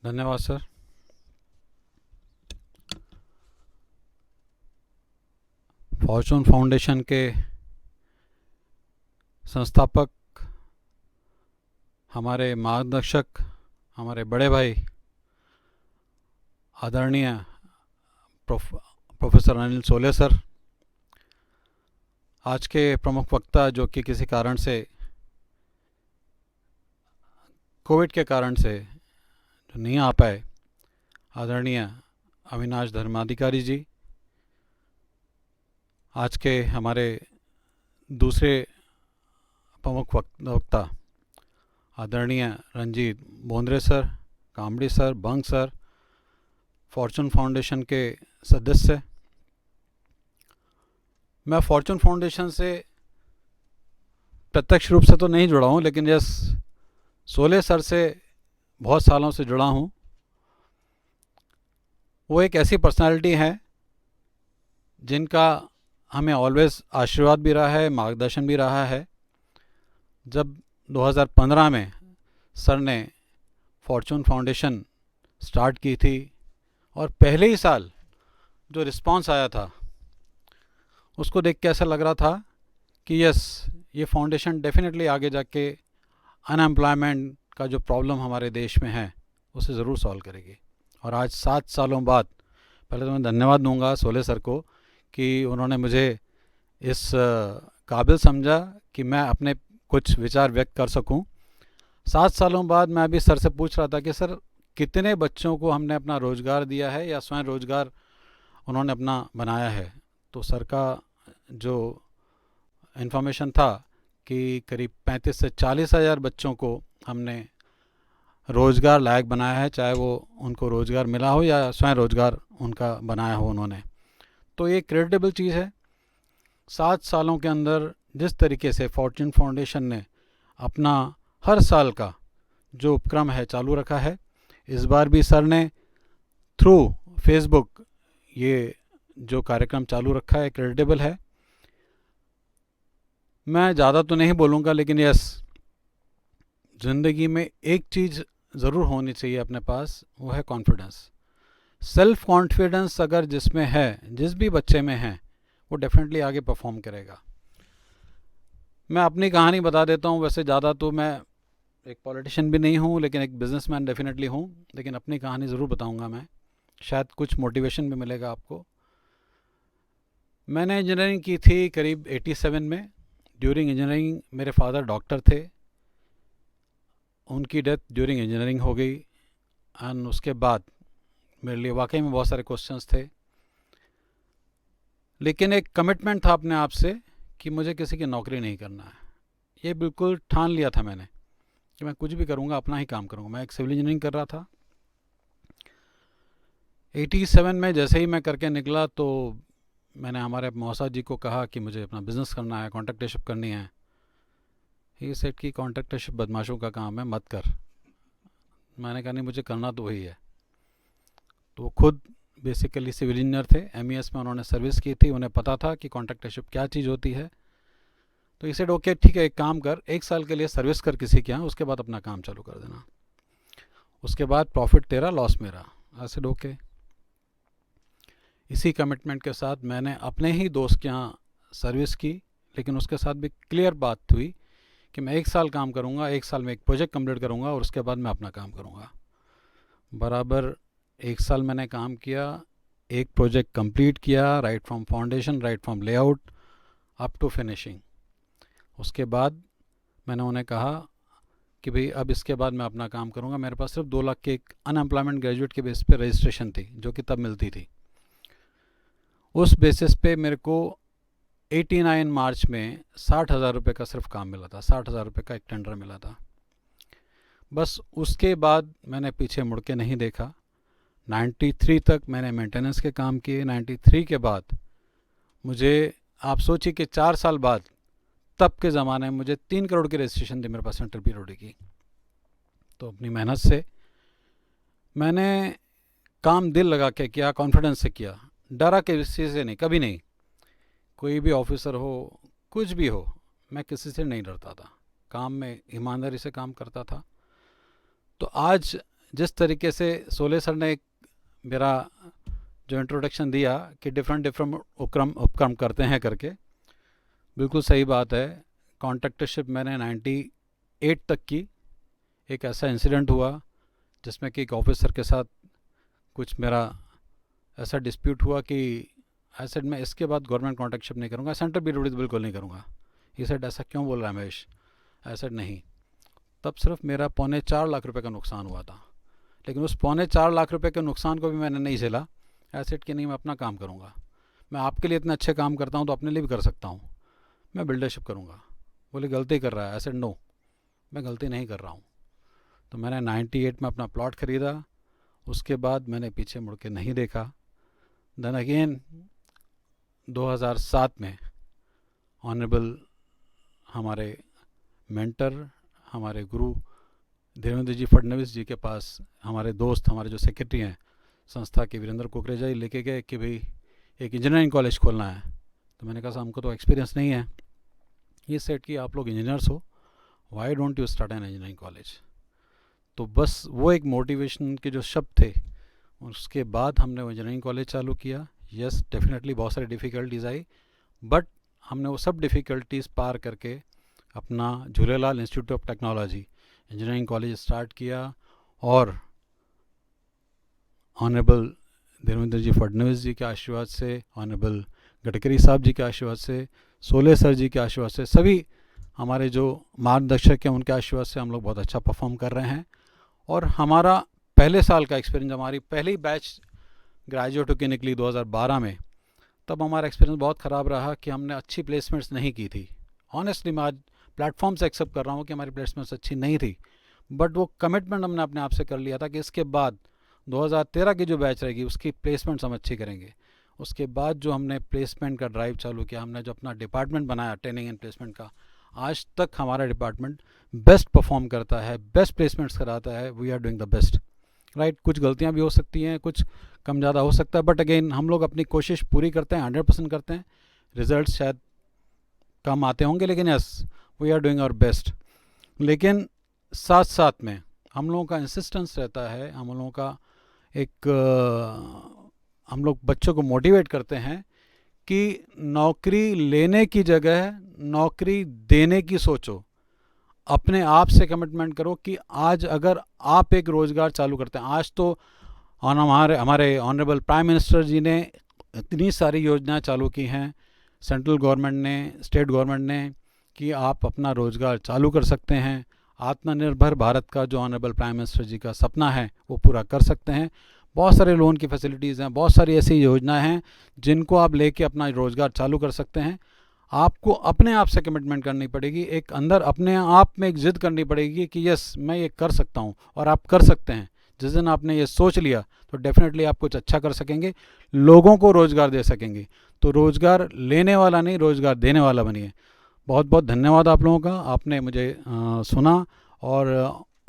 धन्यवाद सर. फॉर्चून फाउंडेशन के संस्थापक, हमारे मार्गदर्शक, हमारे बड़े भाई आदरणीय प्रोफेसर अनिल सोले सर, आज के प्रमुख वक्ता जो कि किसी कारण से कोविड के कारण से जो नहीं आ पाए, आदरणीय अविनाश धर्माधिकारी जी, आज के हमारे दूसरे प्रमुख वक्ता आदरणीय रंजीत बोंद्रे सर, कामड़ी सर, बंग सर, फॉर्चून फाउंडेशन के सदस्य। मैं फॉर्चून फाउंडेशन से प्रत्यक्ष रूप से तो नहीं जुड़ा हूँ, लेकिन यस सोले सर से बहुत सालों से जुड़ा हूँ। वो एक ऐसी पर्सनालिटी है जिनका हमें ऑलवेज आशीर्वाद भी रहा है, मार्गदर्शन भी रहा है। जब 2015 में सर ने फॉर्चून फाउंडेशन स्टार्ट की थी और पहले ही साल जो रिस्पांस आया था उसको देख के ऐसा लग रहा था कि यस ये फाउंडेशन डेफिनेटली आगे जाके अनएम्प्लॉयमेंट का जो प्रॉब्लम हमारे देश में है उसे ज़रूर सॉल्व करेगी। और आज 7 सालों बाद पहले तो मैं धन्यवाद दूंगा सोले सर को कि उन्होंने मुझे इस काबिल समझा कि मैं अपने कुछ विचार व्यक्त कर सकूं। 7 सालों बाद मैं अभी सर से पूछ रहा था कि सर कितने बच्चों को हमने अपना रोज़गार दिया है या स्वयं रोज़गार उन्होंने अपना बनाया है। तो सर का जो इन्फॉर्मेशन था कि करीब 35 से 40 हज़ार बच्चों को हमने रोज़गार लायक बनाया है, चाहे वो उनको रोज़गार मिला हो या स्वयं रोज़गार उनका बनाया हो उन्होंने। तो ये क्रेडिटेबल चीज़ है। 7 सालों के अंदर जिस तरीके से फॉर्चून फाउंडेशन ने अपना हर साल का जो उपक्रम है चालू रखा है, इस बार भी सर ने थ्रू फेसबुक ये जो कार्यक्रम चालू रखा है क्रेडिटेबल है। मैं ज़्यादा तो नहीं बोलूँगा, लेकिन यस ज़िंदगी में एक चीज़ ज़रूर होनी चाहिए अपने पास, वो है कॉन्फिडेंस। सेल्फ कॉन्फिडेंस अगर जिसमें है, जिस भी बच्चे में है, वो डेफिनेटली आगे परफॉर्म करेगा। मैं अपनी कहानी बता देता हूँ। वैसे ज़्यादा तो मैं एक पॉलिटिशियन भी नहीं हूँ, लेकिन एक बिजनेसमैन डेफिनेटली हूँ। लेकिन अपनी कहानी ज़रूर बताऊँगा मैं, शायद कुछ मोटिवेशन भी मिलेगा आपको। मैंने इंजीनियरिंग की थी करीब 87 में। ड्यूरिंग इंजीनियरिंग मेरे फादर डॉक्टर थे, उनकी डेथ ड्यूरिंग इंजीनियरिंग हो गई। एंड उसके बाद मेरे लिए वाकई में बहुत सारे क्वेश्चंस थे, लेकिन एक कमिटमेंट था अपने आप से कि मुझे किसी की नौकरी नहीं करना है। ये बिल्कुल ठान लिया था मैंने कि मैं कुछ भी करूँगा, अपना ही काम करूँगा। मैं एक सिविल इंजीनियरिंग कर रहा था। 87 में जैसे ही मैं करके निकला तो मैंने हमारे मौसा जी को कहा कि मुझे अपना बिज़नेस करना है, कॉन्ट्रैक्टरशिप करनी है। ही सेड कि कॉन्ट्रैक्टरशिप बदमाशों का काम है, मत कर। मैंने कहा नहीं, मुझे करना तो वही है। तो वो खुद बेसिकली सिविल इंजीनियर थे, MES में उन्होंने सर्विस की थी, उन्हें पता था कि कॉन्ट्रैक्टरशिप क्या चीज़ होती है। तो ही सेड ओके ठीक है, एक काम कर, 1 साल के लिए सर्विस कर किसी के यहाँ, उसके बाद अपना काम चालू कर देना, उसके बाद प्रॉफिट तेरा लॉस मेरा। I said okay. इसी कमिटमेंट के साथ मैंने अपने ही दोस्त के यहाँ सर्विस की, लेकिन उसके साथ भी क्लियर बात हुई कि मैं 1 साल काम करूँगा, 1 साल में एक प्रोजेक्ट कंप्लीट करूँगा और उसके बाद मैं अपना काम करूँगा। बराबर 1 साल मैंने काम किया, एक प्रोजेक्ट कंप्लीट किया, right from foundation, right from layout up to finishing. उसके बाद मैंने उन्हें कहा कि भाई अब इसके बाद मैं अपना काम करूँगा। मेरे पास सिर्फ 2 लाख की एक अनएम्प्लॉयमेंट ग्रेजुएट के बेस पे रजिस्ट्रेशन थी, जो कि तब मिलती थी। उस बेसिस पे मेरे को 89 मार्च में 60,000 रुपये का सिर्फ काम मिला था, 60,000 रुपये का एक टेंडर मिला था। बस उसके बाद मैंने पीछे मुड़ के नहीं देखा। 93 तक मैंने मेंटेनेंस के काम किए। 93 के बाद मुझे, आप सोचिए कि 4 साल बाद, तब के ज़माने में मुझे 3 करोड़ की रजिस्ट्रेशन थी मेरे पास सेंट्रल PWD की। तो अपनी मेहनत से मैंने काम दिल लगा के किया, कॉन्फिडेंस से किया, डरा के किसी से नहीं, कभी नहीं। कोई भी ऑफिसर हो, कुछ भी हो, मैं किसी से नहीं डरता था। काम में ईमानदारी से काम करता था। तो आज जिस तरीके से सोले सर ने एक मेरा जो इंट्रोडक्शन दिया कि डिफरेंट उपक्रम करते हैं करके, बिल्कुल सही बात है। कॉन्ट्रैक्टरशिप मैंने 98 तक की। एक ऐसा इंसिडेंट हुआ जिसमें कि एक ऑफिसर के साथ कुछ मेरा ऐसा डिस्प्यूट हुआ कि आई सेड मैं इसके बाद गवर्नमेंट कॉन्ट्रैक्टशिप नहीं करूँगा, सेंट्रल PWD तो बिल्कुल नहीं करूँगा। ये सेड ऐसा क्यों बोल रहा है महेश? आई सेड नहीं। तब सिर्फ मेरा 4.25 लाख रुपए का नुकसान हुआ था, लेकिन उस 4.25 लाख रुपए के नुकसान को भी मैंने नहीं झेला। आई सेड कि नहीं, मैं अपना काम करूँगा। मैं आपके लिए इतने अच्छे काम करता हूँ तो अपने लिए भी कर सकता हूँ, मैं बिल्डरशिप करूँगा। बोले गलती कर रहा है। आई सेड नो, मैं गलती नहीं कर रहा हूँ। तो मैंने 98 में अपना प्लॉट ख़रीदा, उसके बाद मैंने पीछे मुड़ के नहीं देखा। देन अगेन 2007 में ऑनरेबल हमारे मेंटर, हमारे गुरु देवेंद्र जी फडणवीस जी के पास हमारे दोस्त, हमारे जो सेक्रेटरी हैं संस्था के, वीरेंद्र कुकरेजा जी लेके गए कि भाई एक इंजीनियरिंग कॉलेज खोलना है। तो मैंने कहा साहब हमको तो एक्सपीरियंस नहीं है। ये सेट कि आप लोग इंजीनियर्स हो, why don't you start an engineering college. तो बस वो एक मोटिवेशन के जो शब्द थे, उसके बाद हमने वो इंजीनियरिंग कॉलेज चालू किया। यस, डेफिनेटली बहुत सारी डिफ़िकल्टीज़ आई, बट हमने वो सब डिफ़िकल्टीज़ पार करके अपना Jhulelal institute of technology engineering college start किया। और ऑनरेबल देवेंद्र जी फडणवीस जी के आशीर्वाद से, ऑनरेबल गडकरी साहब जी के आशीर्वाद से, सोले सर जी के आशीर्वाद से, सभी हमारे जो मार्गदर्शक हैं उनके आशीर्वाद से हम लोग बहुत अच्छा परफॉर्म कर रहे हैं। और हमारा पहले साल का एक्सपीरियंस, हमारी पहली बैच ग्रेजुएट होकर निकली 2012 में, तब हमारा एक्सपीरियंस बहुत ख़राब रहा कि हमने अच्छी प्लेसमेंट्स नहीं की थी। ऑनेस्टली मैं आज प्लेटफॉर्म से एक्सेप्ट कर रहा हूँ कि हमारी प्लेसमेंट्स अच्छी नहीं थी, बट वो कमिटमेंट हमने अपने आप से कर लिया था कि इसके बाद 2013 की जो बैच रहेगी उसकी प्लेसमेंट्स हम अच्छी करेंगे। उसके बाद जो हमने प्लेसमेंट का ड्राइव चालू किया, हमने जो अपना डिपार्टमेंट बनाया ट्रेनिंग एंड प्लेसमेंट का, आज तक हमारा डिपार्टमेंट बेस्ट परफॉर्म करता है, बेस्ट प्लेसमेंट्स कराता है। We are doing the best, right. कुछ गलतियां भी हो सकती हैं, कुछ कम ज़्यादा हो सकता है, बट अगेन हम लोग अपनी कोशिश पूरी करते हैं, 100% करते हैं। रिजल्ट शायद कम आते होंगे, लेकिन yes, we are doing our best. लेकिन साथ साथ में हम लोगों का इंसिस्टेंस रहता है, हम लोगों का एक हम लोग बच्चों को मोटिवेट करते हैं कि नौकरी लेने की जगह नौकरी देने की सोचो। अपने आप से कमिटमेंट करो कि आज अगर आप एक रोज़गार चालू करते हैं, आज तो हमारे ऑनरेबल प्राइम मिनिस्टर जी ने इतनी सारी योजनाएं चालू की हैं, सेंट्रल गवर्नमेंट ने, स्टेट गवर्नमेंट ने, कि आप अपना रोज़गार चालू कर सकते हैं। आत्मनिर्भर भारत का जो ऑनरेबल प्राइम मिनिस्टर जी का सपना है वो पूरा कर सकते हैं। बहुत सारे लोन की फैसिलिटीज़ हैं, बहुत सारी ऐसी योजनाएं हैं जिनको आप लेके अपना रोज़गार चालू कर सकते हैं। आपको अपने आप से कमिटमेंट करनी पड़ेगी, एक अंदर अपने आप में एक ज़िद करनी पड़ेगी कि यस मैं ये कर सकता हूँ, और आप कर सकते हैं। जिस दिन आपने ये सोच लिया तो डेफिनेटली आप कुछ अच्छा कर सकेंगे, लोगों को रोज़गार दे सकेंगे। तो रोज़गार लेने वाला नहीं, रोज़गार देने वाला बनिए। बहुत बहुत धन्यवाद आप लोगों का, आपने मुझे सुना। और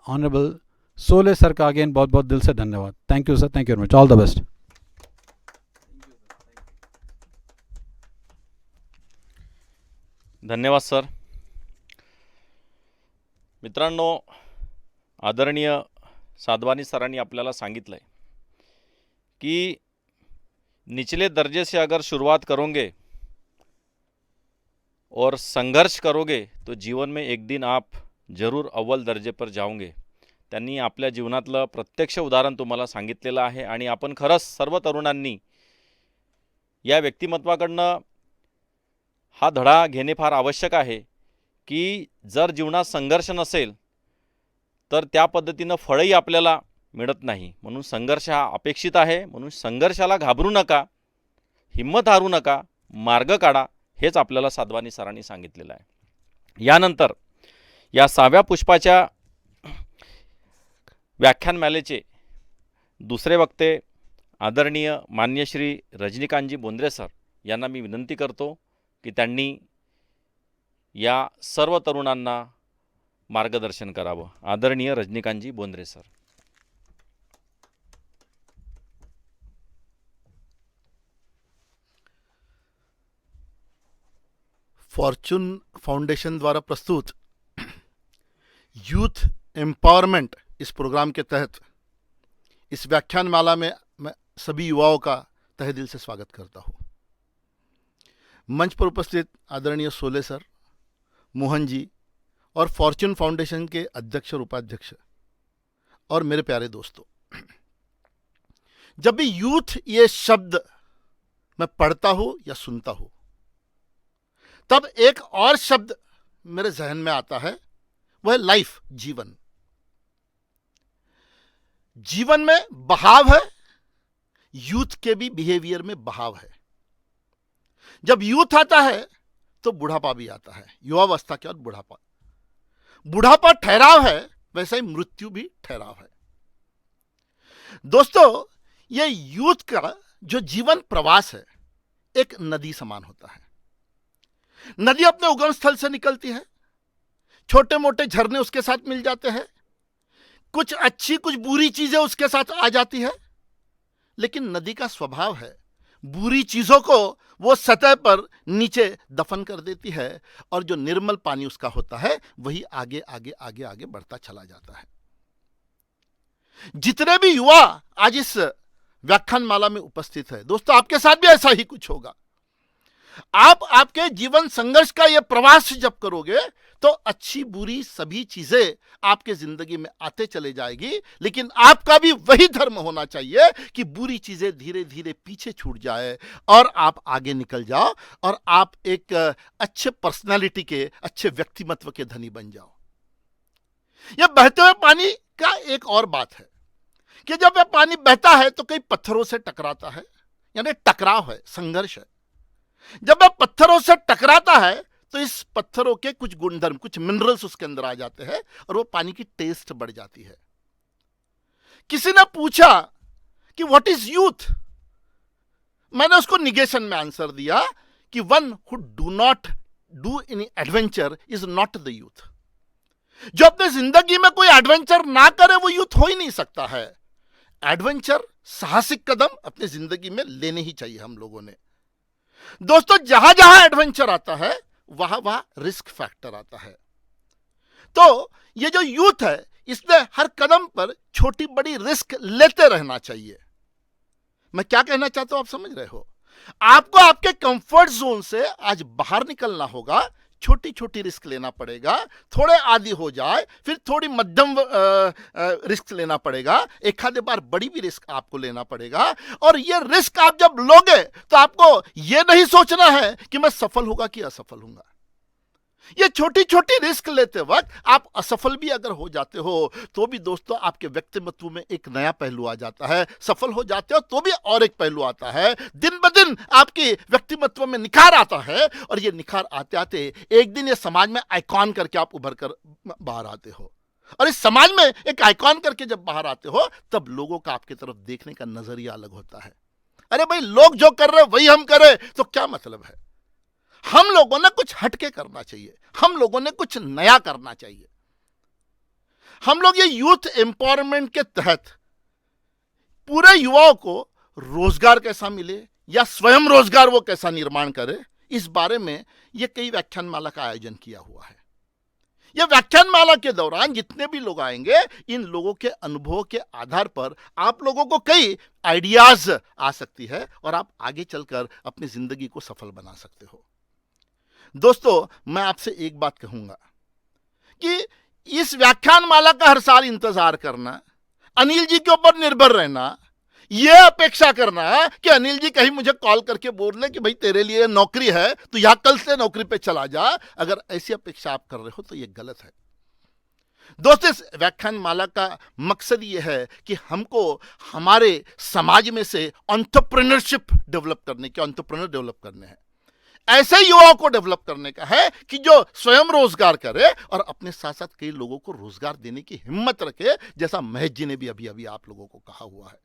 ऑनरेबल सोले सर का अगेन बहुत बहुत दिल से धन्यवाद। Thank you sir, thank you very much, all the best. धन्यवाद सर। मित्रांनो, आदरणीय साधवानी सरांनी आपल्याला सांगितलं आहे की निचले दर्जे से अगर शुरुआत करोगे और संघर्ष करोगे तो जीवन में एक दिन आप जरूर अव्वल दर्जे पर जाओगे। त्यांनी आपल्या जीवनातलं प्रत्यक्ष उदाहरण तुम्हाला सांगितलेलं आहे आणि आपण खरंच सर्व तरुणांनी या व्यक्तिमत्वाकडनं हा धडा घेणे फार आवश्यक आहे की जर जीवनात संघर्ष नसेल तर त्या पद्धतीनं फळही आपल्याला मिळत नाही। म्हणून संघर्ष हा अपेक्षित आहे, म्हणून संघर्षाला घाबरू नका, हिम्मत हारू नका, मार्ग काढा, हेच आपल्याला साधवानी सरांनी सांगितलेलं आहे। यानंतर या 6व्या पुष्पाच्या व्याख्यानमालेचे दुसरे वक्ते आदरणीय मान्य श्री रजनीकांतजी बोंद्रे सर यांना मी विनंती करतो की त्यांनी या सर्व तरुणांना मार्गदर्शन करावं। आदरणीय रजनीकांतजी बोंद्रे सर। फॉर्च्यून फाउंडेशन द्वारा प्रस्तुत यूथ एम्पावरमेंट इस प्रोग्राम के तहत इस व्याख्यानमाला में मैं सभी युवाओं का तहे दिल से स्वागत करता हूँ। मंच पर उपस्थित आदरणीय सोले सर, मोहन जी और फॉर्च्यून फाउंडेशन के अध्यक्ष और उपाध्यक्ष और मेरे प्यारे दोस्तों, जब भी यूथ ये शब्द मैं पढ़ता हूँ या सुनता हूँ तब एक और शब्द मेरे जहन में आता है, वह है लाइफ, जीवन। जीवन में बहाव है, यूथ के भी बिहेवियर में बहाव है। जब यूथ आता है तो बुढ़ापा भी आता है, युवावस्था के बाद बुढ़ापा। बुढ़ापा ठहराव है, वैसा ही मृत्यु भी ठहराव है। दोस्तों, ये यूथ का जो जीवन प्रवास है एक नदी समान होता है। नदी अपने उगम स्थल से निकलती है, छोटे मोटे झरने उसके साथ मिल जाते हैं, कुछ अच्छी कुछ बुरी चीजें उसके साथ आ जाती है, लेकिन नदी का स्वभाव है बुरी चीजों को वो सतह पर नीचे दफन कर देती है और जो निर्मल पानी उसका होता है वही आगे आगे आगे आगे बढ़ता चला जाता है। जितने भी युवा आज इस व्याख्यान माला में उपस्थित है, दोस्तों आपके साथ भी ऐसा ही कुछ होगा। आप आपके जीवन संघर्ष का यह प्रवास जब करोगे तो अच्छी बुरी सभी चीजें आपके जिंदगी में आते चले जाएगी, लेकिन आपका भी वही धर्म होना चाहिए कि बुरी चीजें धीरे धीरे पीछे छूट जाए और आप आगे निकल जाओ और आप एक अच्छे पर्सनालिटी के, अच्छे व्यक्तिमत्व के धनी बन जाओ। यह बहते हुए पानी का एक और बात है कि जब यह पानी बहता है तो कई पत्थरों से टकराता है, यानी टकराव है, संघर्ष है। जब वह पत्थरों से टकराता है तो इस पत्थरों के कुछ गुणधर्म, कुछ मिनरल्स उसके अंदर आ जाते हैं और वो पानी की टेस्ट बढ़ जाती है। किसी ने पूछा कि व्हाट इज यूथ, मैंने उसको निगेशन में आंसर दिया कि one who do not do any adventure is not the youth. जो अपने जिंदगी में कोई एडवेंचर ना करे वो यूथ हो ही नहीं सकता है। एडवेंचर, साहसिक कदम अपनी जिंदगी में लेने ही चाहिए हम लोगों ने। दोस्तों, जहां जहां एडवेंचर आता है वहां वहां रिस्क फैक्टर आता है। तो ये जो यूथ है इसने हर कदम पर छोटी बड़ी रिस्क लेते रहना चाहिए। मैं क्या कहना चाहता हूं आप समझ रहे हो? आपको आपके कंफर्ट जोन से आज बाहर निकलना होगा, छोटी छोटी रिस्क लेना पड़ेगा, थोड़े आदी हो जाए फिर थोड़ी मध्यम रिस्क लेना पड़ेगा, एक आधे बार बड़ी भी रिस्क आपको लेना पड़ेगा। और ये रिस्क आप जब लोगे तो आपको ये नहीं सोचना है कि मैं सफल होगा कि असफल होऊंगा। ये छोटी छोटी रिस्क लेते वक्त आप असफल भी अगर हो जाते हो तो भी दोस्तों आपके व्यक्तित्व में एक नया पहलू आ जाता है। सफल हो जाते हो तो भी और एक पहलू आता है। दिन ब दिन आपके व्यक्तित्व में निखार आता है और ये निखार आते आते एक दिन ये समाज में आइकॉन करके आप उभर कर बाहर आते हो। और इस समाज में एक आइकॉन करके जब बाहर आते हो तब लोगों का आपकी तरफ देखने का नजरिया अलग होता है। अरे भाई, लोग जो कर रहे वही हम करें तो क्या मतलब है? हम लोगों ने कुछ हटके करना चाहिए, हम लोगों ने कुछ नया करना चाहिए। हम लोग ये यूथ एम्पावरमेंट के तहत पूरे युवाओं को रोजगार कैसा मिले या स्वयं रोजगार वो कैसा निर्माण करे, इस बारे में ये कई व्याख्यानमाला का आयोजन किया हुआ है। यह व्याख्यानमाला के दौरान जितने भी लोग आएंगे, इन लोगों के अनुभव के आधार पर आप लोगों को कई आइडियाज आ सकती है और आप आगे चलकर अपनी जिंदगी को सफल बना सकते हो। दोस्तों, मैं आपसे एक बात कहूंगा कि इस व्याख्यानमाला का हर साल इंतजार करना, अनिल जी के ऊपर निर्भर रहना, यह अपेक्षा करना कि अनिल जी कहीं मुझे कॉल करके बोल ले कि भाई तेरे लिए नौकरी है, तो यहां कल से नौकरी पे चला जा, अगर ऐसी अपेक्षा आप कर रहे हो तो यह गलत है। दोस्तों, इस व्याख्यानमाला का मकसद यह है कि हमको हमारे समाज में से एंटरप्रेन्योरशिप डेवलप करने के, एंटरप्रेन्योर डेवलप करने हैं, ऐसे युवाओं को डेवलप करने का है कि जो स्वयं रोजगार करे और अपने साथ साथ कई लोगों को रोजगार देने की हिम्मत रखे, जैसा महेश जी ने भी अभी अभी आप लोगों को कहा हुआ है।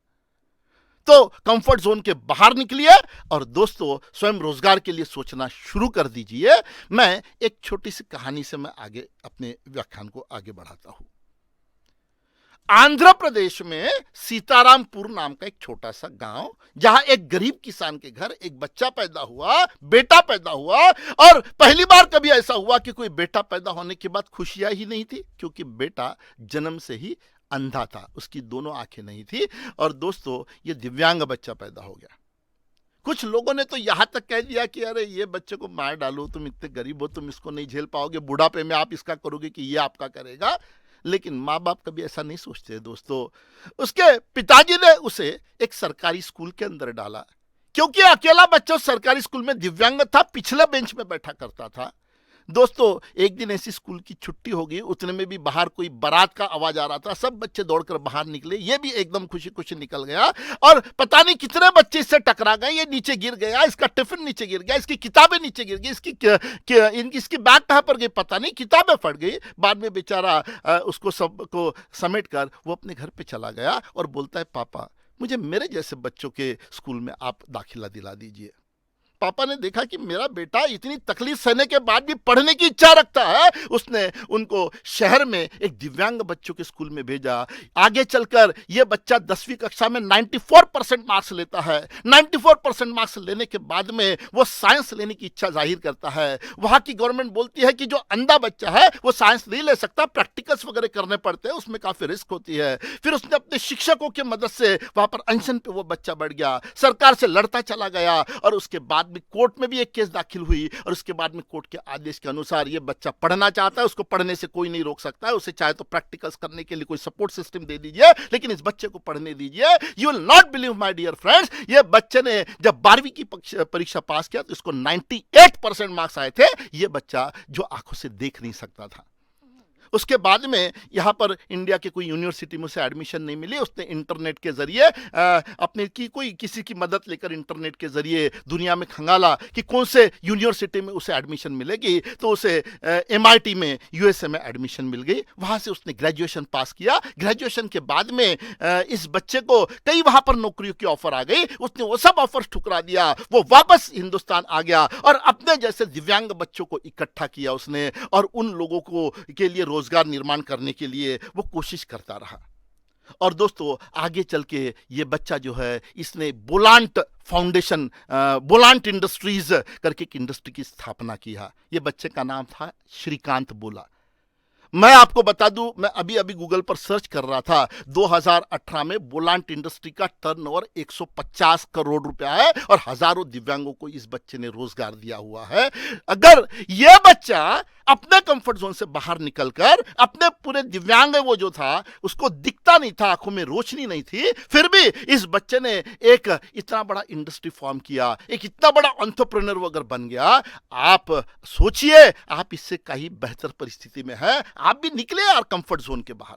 तो कंफर्ट जोन के बाहर निकलिए और दोस्तों स्वयं रोजगार के लिए सोचना शुरू कर दीजिए। मैं एक छोटी सी कहानी से मैं आगे अपने व्याख्यान को आगे बढ़ाता हूं। आंध्र प्रदेश में सीतारामपुर नाम का एक छोटा सा गांव, जहां एक गरीब किसान के घर एक बच्चा पैदा हुआ, बेटा पैदा हुआ। और पहली बार कभी ऐसा हुआ कि कोई बेटा पैदा होने के बाद खुशियां ही नहीं थी, क्योंकि बेटा जन्म से ही अंधा था, उसकी दोनों आंखें नहीं थी। और दोस्तों, ये दिव्यांग बच्चा पैदा हो गया। कुछ लोगों ने तो यहां तक कह दिया कि अरे ये बच्चे को मार डालो, तुम इतने गरीब हो, तुम इसको नहीं झेल पाओगे, बुढ़ापे में आप इसका करोगे कि ये आपका करेगा। लेकिन माँ बाप कभी ऐसा नहीं सोचते दोस्तों। उसके पिताजी ने उसे एक सरकारी स्कूल के अंदर डाला, क्योंकि अकेला बच्चा सरकारी स्कूल में दिव्यांग था, पिछले बेंच में बैठा करता था। दोस्तों एक दिन ऐसी स्कूल की छुट्टी होगी, उतने में भी बाहर कोई बारात का आवाज आ रहा था। सब बच्चे दौड़कर बाहर निकले, ये भी एकदम खुशी खुशी निकल गया और पता नहीं कितने बच्चे इससे टकरा गए। ये नीचे गिर गया, इसका टिफिन नीचे गिर गया, इसकी किताबें नीचे गिर गई, इसकी बैग कहाँ पर गई पता नहीं, किताबें फट गई। बाद में बेचारा उसको सबको समेट कर वो अपने घर पे चला गया और बोलता है, पापा मुझे मेरे जैसे बच्चों के स्कूल में आप दाखिला दिला दीजिए। पापा ने देखा कि मेरा बेटा इतनी तकलीफ सहने के बाद भी पढ़ने की इच्छा रखता है। उसने उनको शहर में एक दिव्यांग बच्चों के स्कूल में भेजा। आगे चलकर यह बच्चा 10वीं कक्षा में 94% मार्क्स लेता है। 94% मार्क्स लेने के बाद में वो साइंस लेने की इच्छा जाहिर करता है। वहां की गवर्नमेंट बोलती है कि जो अंधा बच्चा है वो साइंस नहीं ले सकता, प्रैक्टिकल्स वगैरह करने पड़ते हैं, उसमें काफी रिस्क होती है। फिर उसने अपने शिक्षकों की मदद से वहां पर अनशन पे वो बच्चा बढ़ गया, सरकार से लड़ता चला गया और उसके बाद में कोर्ट में भी एक केस दाखिल हुई और उसके बाद में कोर्ट के आदेश के अनुसार ये बच्चा पढ़ना चाहता है, उसको पढ़ने से कोई नहीं रोक सकता है। उसे चाहे तो प्रैक्टिकल्स करने के लिए कोई सपोर्ट सिस्टम दे दीजिए, लेकिन इस बच्चे को पढ़ने दीजिए। You will not believe my dear friends, ये बच्चे ने जब 12वीं की परीक्षा पास किया तो इसको 98% मार्क्स आए थे। ये बच्चा जो आंखों से देख नहीं सकता था। उसके बाद में यहाँ पर इंडिया के कोई यूनिवर्सिटी में उसे एडमिशन नहीं मिली। उसने इंटरनेट के जरिए अपने किसी की मदद लेकर इंटरनेट के जरिए दुनिया में खंगाला कि कौन से यूनिवर्सिटी में उसे एडमिशन मिलेगी। तो उसे MIT में USA में एडमिशन मिल गई। वहाँ से उसने ग्रेजुएशन पास किया। ग्रेजुएशन के बाद में इस बच्चे को कई वहाँ पर नौकरियों की ऑफर आ गई। उसने वो सब ऑफर ठुकरा दिया, वो वापस हिंदुस्तान आ गया और अपने जैसे दिव्यांग बच्चों को इकट्ठा किया उसने और उन लोगों को के लिए रोजगार निर्माण करने के लिए वो कोशिश करता रहा। और दोस्तों आगे चल के ये बच्चा जो है, इसने बोलांट फाउंडेशन, बोलांट इंडस्ट्रीज करके एक इंडस्ट्री की स्थापना किया। ये बच्चे का नाम था श्रीकांत बोला। मैं आपको बता दूं, मैं अभी गूगल पर सर्च कर रहा था, 2018 में बोलांट इंडस्ट्री का टर्नओवर 150 करोड़ रुपया है और हजारों दिव्यांगों को इस बच्चे ने रोजगार दिया हुआ है। अगर यह बच्चा अपने कंफर्ट जोन से बाहर निकलकर अपने पूरे दिव्यांग वो जो था उसको दिखता नहीं था, आंखों में रोशनी नहीं थी, फिर भी इस बच्चे ने एक इतना बड़ा इंडस्ट्री फॉर्म किया, एक इतना बड़ा एंटरप्रेन्योर अगर बन गया। आप सोचिए, आप इससे कहीं बेहतर परिस्थिति में है, आप भी निकले यार कंफर्ट जोन के बाहर,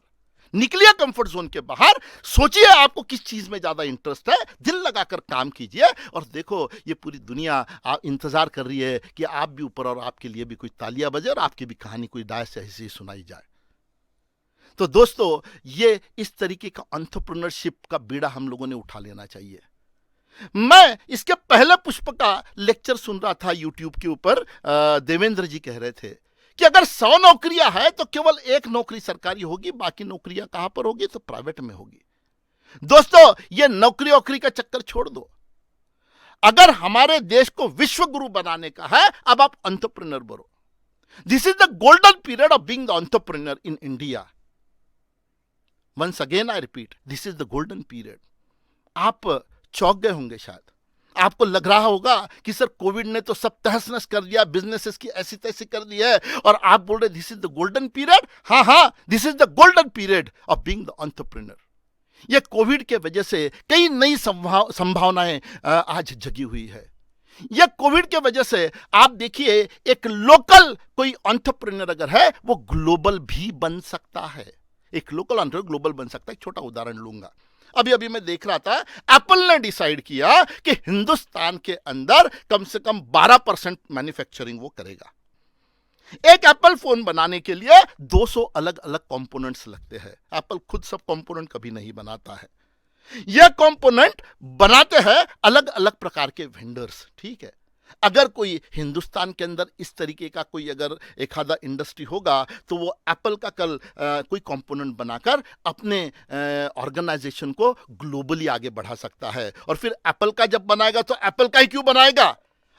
निकलिए कंफर्ट जोन के बाहर। सोचिए आपको किस चीज में ज्यादा इंटरेस्ट है, दिल लगाकर काम कीजिए और देखो ये पूरी दुनिया इंतजार कर रही है कि आप भी ऊपर और आपके लिए भी कोई तालियां बजे और आपकी भी कहानी कोई दाय से ऐसी सुनाई जाए। तो दोस्तों ये इस तरीके का एंटरप्रेन्योरशिप का बीड़ा हम लोगों ने उठा लेना चाहिए। मैं इसके पहले पुष्प का लेक्चर सुन रहा था यूट्यूब के ऊपर, देवेंद्र जी कह रहे थे कि अगर 100 नौकरियां हैं तो केवल 1 नौकरी सरकारी होगी, बाकी नौकरियां कहां पर होगी, तो प्राइवेट में होगी। दोस्तों ये नौकरी का चक्कर छोड़ दो। अगर हमारे देश को विश्व गुरु बनाने का है, अब आप एंटरप्रेन्योर बनो। This is the golden period of being the entrepreneur in India. Once again I repeat, this is the golden period. आप चौंक गए होंगे, शायद आपको लग रहा होगा कि सर कोविड ने तो सब तहस नहस कर दिया, बिजनेसेस की ऐसी तैसी कर दी है, और आप बोल रहे this is the golden period. हाँ, this is the golden period of being the entrepreneur. ये कोविड के वजह से कई नई संभावनाएं आज जगी हुई है। यह कोविड के वजह से आप देखिए, एक लोकल कोई एंटरप्रेन्योर अगर है वो ग्लोबल भी बन सकता है। एक लोकल एंटरप्रेन्योर ग्लोबल बन सकता है। एक छोटा उदाहरण लूंगा। अभी मैं देख रहा था, एप्पल ने डिसाइड किया कि हिंदुस्तान के अंदर कम से कम 12% मैन्युफैक्चरिंग वो करेगा। एक एप्पल फोन बनाने के लिए 200 अलग अलग कंपोनेंट्स लगते हैं। एप्पल खुद सब कंपोनेंट कभी नहीं बनाता है, यह कंपोनेंट बनाते हैं अलग अलग प्रकार के वेंडर्स। ठीक है, अगर कोई हिंदुस्तान के अंदर इस तरीके का कोई अगर एक आधा इंडस्ट्री होगा तो वो एप्पल का कल कोई कंपोनेंट बनाकर अपने ऑर्गेनाइजेशन को ग्लोबली आगे बढ़ा सकता है। और फिर एप्पल का जब बनाएगा तो एप्पल का ही क्यों बनाएगा,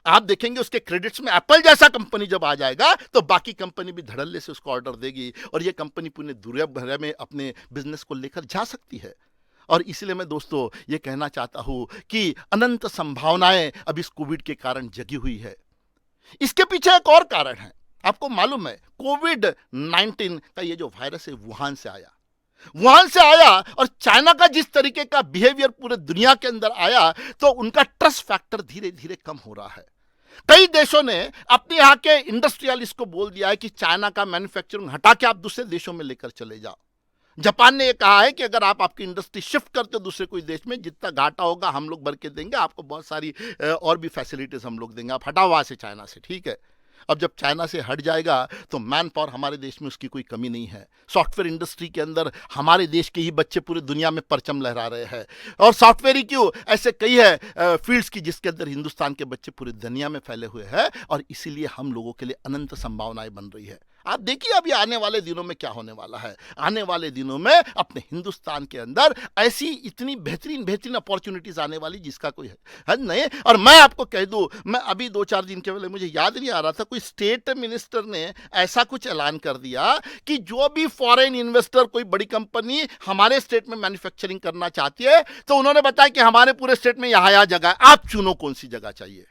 आप देखेंगे उसके क्रेडिट्स में एप्पल जैसा कंपनी जब आ जाएगा तो बाकी कंपनी भी धड़ल्ले से उसको ऑर्डर देगी और ये कंपनी पूरे दुनिया भर में अपने बिजनेस को लेकर जा सकती है। और इसलिए मैं दोस्तों ये कहना चाहता हूं कि अनंत संभावनाएं अब इस कोविड के कारण जगी हुई है। इसके पीछे एक और कारण है, आपको मालूम है कोविड-19 का ये जो वायरस है वुहान से आया और चाइना का जिस तरीके का बिहेवियर पूरे दुनिया के अंदर आया तो उनका ट्रस्ट फैक्टर धीरे धीरे कम हो रहा है। कई देशों ने अपने यहाँ के इंडस्ट्रियलिस्ट को बोल दिया है कि चाइना का मैन्युफैक्चरिंग हटा के आप दूसरे देशों में लेकर चले जाओ। जापान ने यह कहा है कि अगर आप आपकी इंडस्ट्री शिफ्ट करते हो दूसरे कोई देश में, जितना घाटा होगा हम लोग भर के देंगे, आपको बहुत सारी और भी फैसिलिटीज हम लोग देंगे, आप हटाओ वहां से चाइना से। ठीक है, अब जब चाइना से हट जाएगा तो मैन पावर हमारे देश में उसकी कोई कमी नहीं है। सॉफ्टवेयर इंडस्ट्री के अंदर हमारे देश के ही बच्चे पूरे दुनिया में परचम लहरा रहे हैं। और सॉफ्टवेयर ही क्यों, ऐसे कई है फील्ड्स की जिसके अंदर हिंदुस्तान के बच्चे पूरी दुनिया में फैले हुए हैं, और इसीलिए हम लोगों के लिए अनंत संभावनाएं बन रही है। आप देखिए अभी आने वाले दिनों में क्या होने वाला है। आने वाले दिनों में अपने हिंदुस्तान के अंदर ऐसी इतनी बेहतरीन अपॉर्चुनिटीज आने वाली जिसका कोई है नहीं। और मैं आपको कह दूं, मैं अभी 2-4 दिन के पहले, मुझे याद नहीं आ रहा था, कोई स्टेट मिनिस्टर ने ऐसा कुछ ऐलान कर दिया कि जो भी फॉरेन इन्वेस्टर कोई बड़ी कंपनी हमारे स्टेट में मैन्युफैक्चरिंग करना चाहती है तो उन्होंने बताया कि हमारे पूरे स्टेट में यहाँ जगह है, आप चुनो कौन सी जगह चाहिए।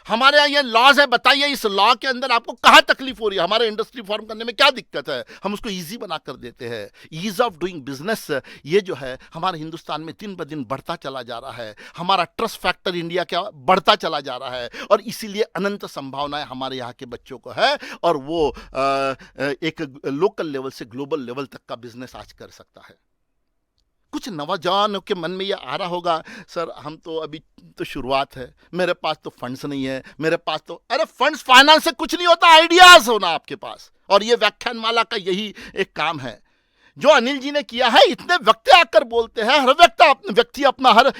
हमारे यहाँ ये लॉज है, बताइए इस लॉ के अंदर आपको कहाँ तकलीफ हो रही है, हमारे इंडस्ट्री फॉर्म करने में क्या दिक्कत है, हम उसको इजी बना कर देते हैं। ईज ऑफ डूइंग बिजनेस ये जो है हमारे हिंदुस्तान में दिन ब दिन बढ़ता चला जा रहा है। हमारा ट्रस्ट फैक्टर इंडिया का बढ़ता चला जा रहा है, और इसीलिए अनंत संभावनाएं हमारे यहाँ के बच्चों को है, और वो एक लोकल लेवल से ग्लोबल लेवल तक का बिजनेस आज कर सकता है। कुछ नौजवानों के मन में ये आ रहा होगा, सर हम तो अभी तो शुरुआत है, मेरे पास तो फंड्स नहीं है, मेरे पास तो, अरे फंड्स फाइनेंस से कुछ नहीं होता, आइडियाज होना आपके पास। और ये व्याख्यानमाला का यही एक काम है जो अनिल जी ने किया है। इतने व्यक्ति आकर बोलते हैं, हर व्यक्ति अपना, हर